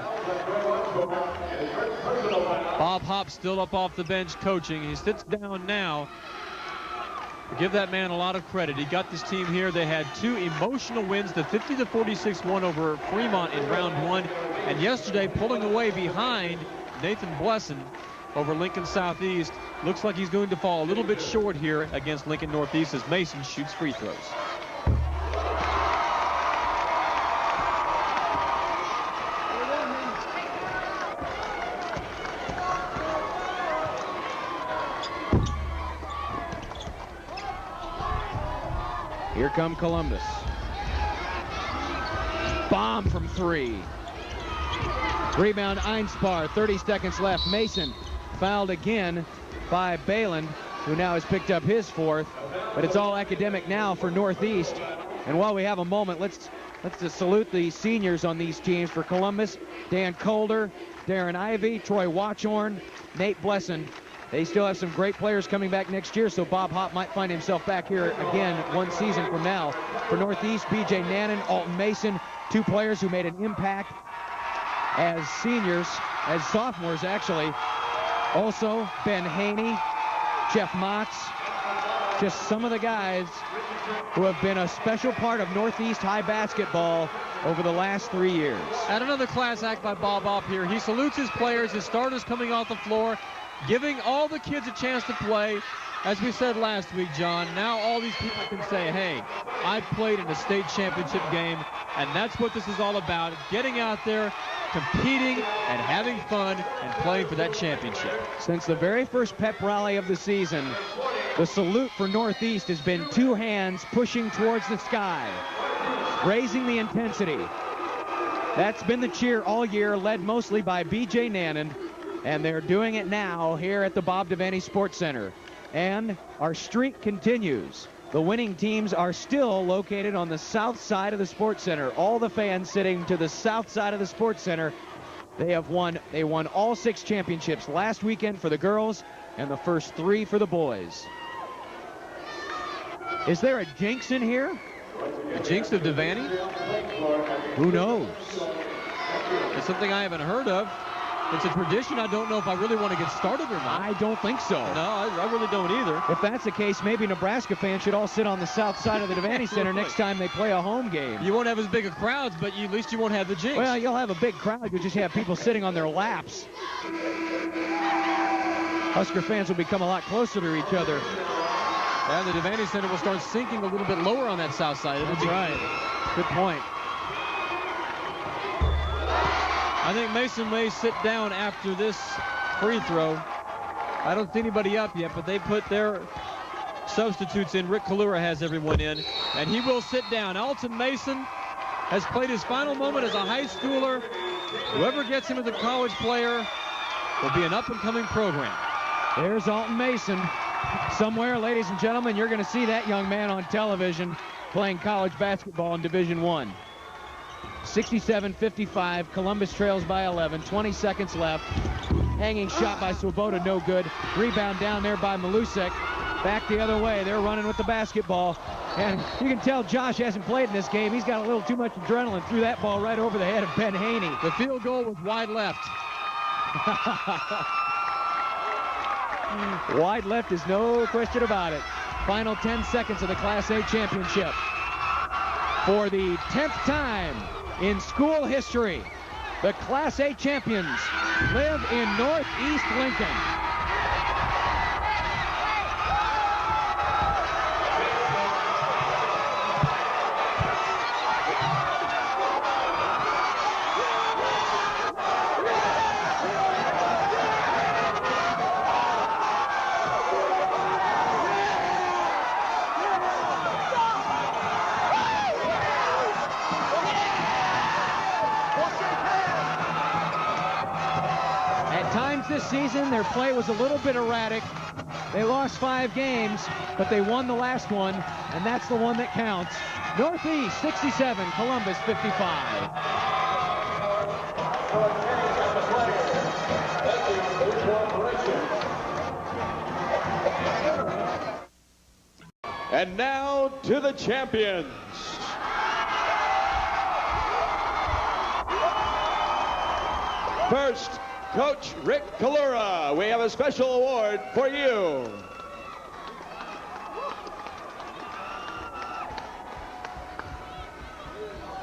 Bob Hopp still up off the bench coaching. He sits down now. Give that man a lot of credit. He got this team here. They had 2 emotional wins, the 50-46 one over Fremont in round 1, and yesterday pulling away behind Nathan Blesson over Lincoln Southeast. Looks like he's going to fall a little bit short here against Lincoln Northeast as Mason shoots free throws. Here come Columbus. Bomb from 3. Rebound Einspar, 30 seconds left. Mason fouled again by Balin, who now has picked up his 4th. But it's all academic now for Northeast. And while we have a moment, let's just salute the seniors on these teams. For Columbus, Dan Calder, Darren Ivy, Troy Watchorn, Nate Blesson. They still have some great players coming back next year, so Bob Hopp might find himself back here again one season from now. For Northeast, B.J. Nannon, Alton Mason, 2 players who made an impact as seniors, as sophomores actually. Also, Ben Haney, Jeff Motz, just some of the guys who have been a special part of Northeast high basketball over the last 3 years. And another class act by Bob Hopp here. He salutes his players, his starters coming off the floor, giving all the kids a chance to play. As we said last week, John, now all these people can say, hey, I played in a state championship game, and that's what this is all about, getting out there, competing, and having fun, and playing for that championship. Since the very first pep rally of the season, the salute for Northeast has been 2 hands pushing towards the sky, raising the intensity. That's been the cheer all year, led mostly by B.J. Nannon, and they're doing it now here at the Bob Devaney Sports Center. And our streak continues. The winning teams are still located on the south side of the Sports Center. All the fans sitting to the south side of the Sports Center. They won all 6 championships last weekend for the girls and the first 3 for the boys. Is there a jinx in here? A jinx of Devaney? Who knows? It's something I haven't heard of. It's a tradition. I don't know if I really want to get started or not. I don't think so. No, I really don't either. If that's the case, maybe Nebraska fans should all sit on the south side of the Devaney Center next time they play a home game. You won't have as big a crowds, but at least you won't have the jinx. Well, you'll have a big crowd. You'll just have people sitting on their laps. Husker fans will become a lot closer to each other. And the Devaney Center will start sinking a little bit lower on that south side. That's right. Good point. I think Mason may sit down after this free throw. I don't see anybody up yet, but they put their substitutes in. Rick Kalura has everyone in, and he will sit down. Alton Mason has played his final moment as a high schooler. Whoever gets him as a college player will be an up-and-coming program. There's Alton Mason. Somewhere, ladies and gentlemen, you're going to see that young man on television playing college basketball in Division I. 67-55, Columbus trails by 11, 20 seconds left. Hanging shot by Swoboda, no good. Rebound down there by Malusek. Back the other way, they're running with the basketball. And you can tell Josh hasn't played in this game. He's got a little too much adrenaline. Threw that ball right over the head of Ben Haney. The field goal was wide left. Wide left is no question about it. Final 10 seconds of the Class A championship. For the 10th time in school history, the Class A champions live in Northeast Lincoln. This season, their play was a little bit erratic. They lost 5 games, but they won the last one, and that's the one that counts. Northeast 67, Columbus 55. And now to the champions. First, Coach Rick Kalura, we have a special award for you.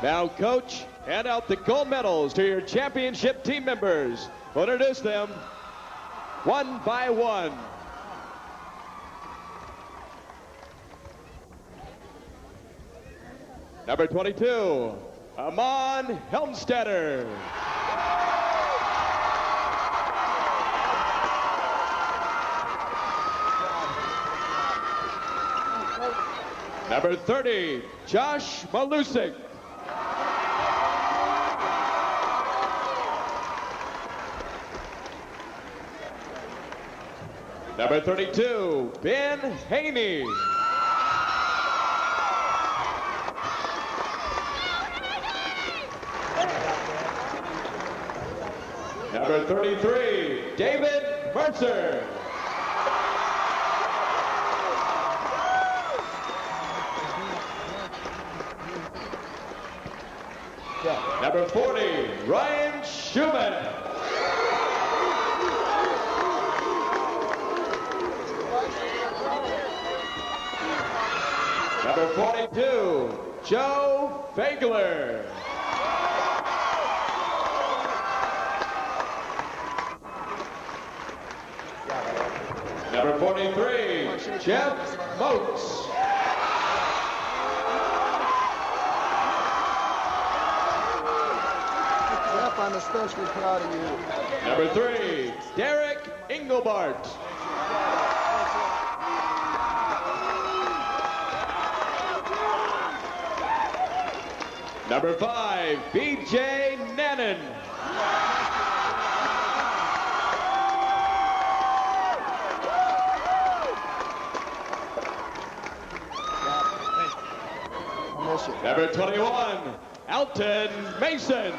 Now, Coach, hand out the gold medals to your championship team members. We'll introduce them one by one. Number 22, Amon Helmstetter. Number 30, Josh Malusek. Number 32, Ben Haney. Number 33, David Mercer. Number 40, Ryan Schumann. Number 42, Joe Fagler. Number 43, Jeff Moats. I'm especially proud of you. Number 3, Derek Engelbart. Number 5, B.J. Nannon. Number 21, Alton Mason.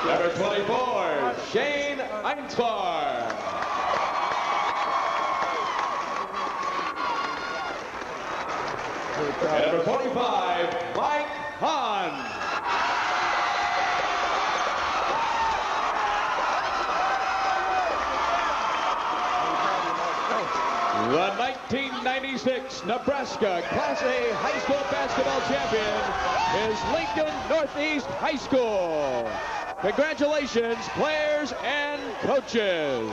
Number 24, Shane Einsbar. And number 45, Mike Hahn. The 1996 Nebraska Class A high school basketball champion is Lincoln Northeast High School. Congratulations, players and coaches.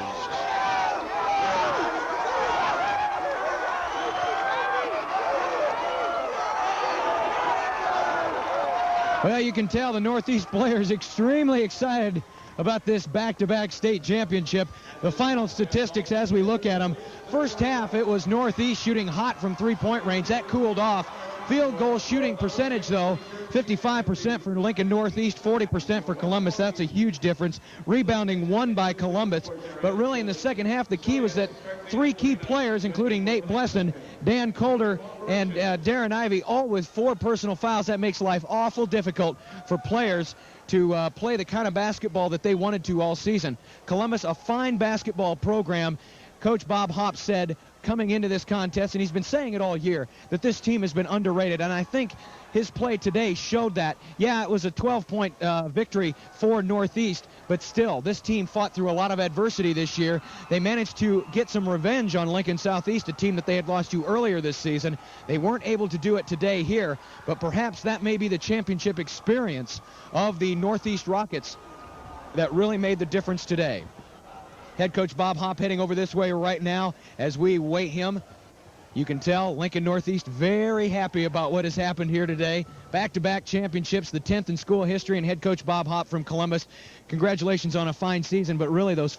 Well, you can tell the Northeast players extremely excited about this back-to-back state championship. The final statistics as we look at them. First half, it was Northeast shooting hot from three-point range. That cooled off. Field goal shooting percentage, though, 55% for Lincoln Northeast, 40% for Columbus. That's a huge difference. Rebounding won by Columbus. But really in the second half, the key was that three key players, including Nate Blesson, Dan Calder, and Darren Ivey, all with 4 personal fouls. That makes life awful difficult for players to play the kind of basketball that they wanted to all season. Columbus, a fine basketball program. Coach Bob Hopp said coming into this contest, and he's been saying it all year, that this team has been underrated, and I think his play today showed that. Yeah, it was a 12-point victory for Northeast, but still, this team fought through a lot of adversity this year. They managed to get some revenge on Lincoln Southeast, a team that they had lost to earlier this season. They weren't able to do it today here, but perhaps that may be the championship experience of the Northeast Rockets that really made the difference today. Head coach Bob Hopp heading over this way right now as we wait him. You can tell Lincoln Northeast very happy about what has happened here today. Back-to-back championships, the 10th in school history, and head coach Bob Hopp from Columbus. Congratulations on a fine season, but really those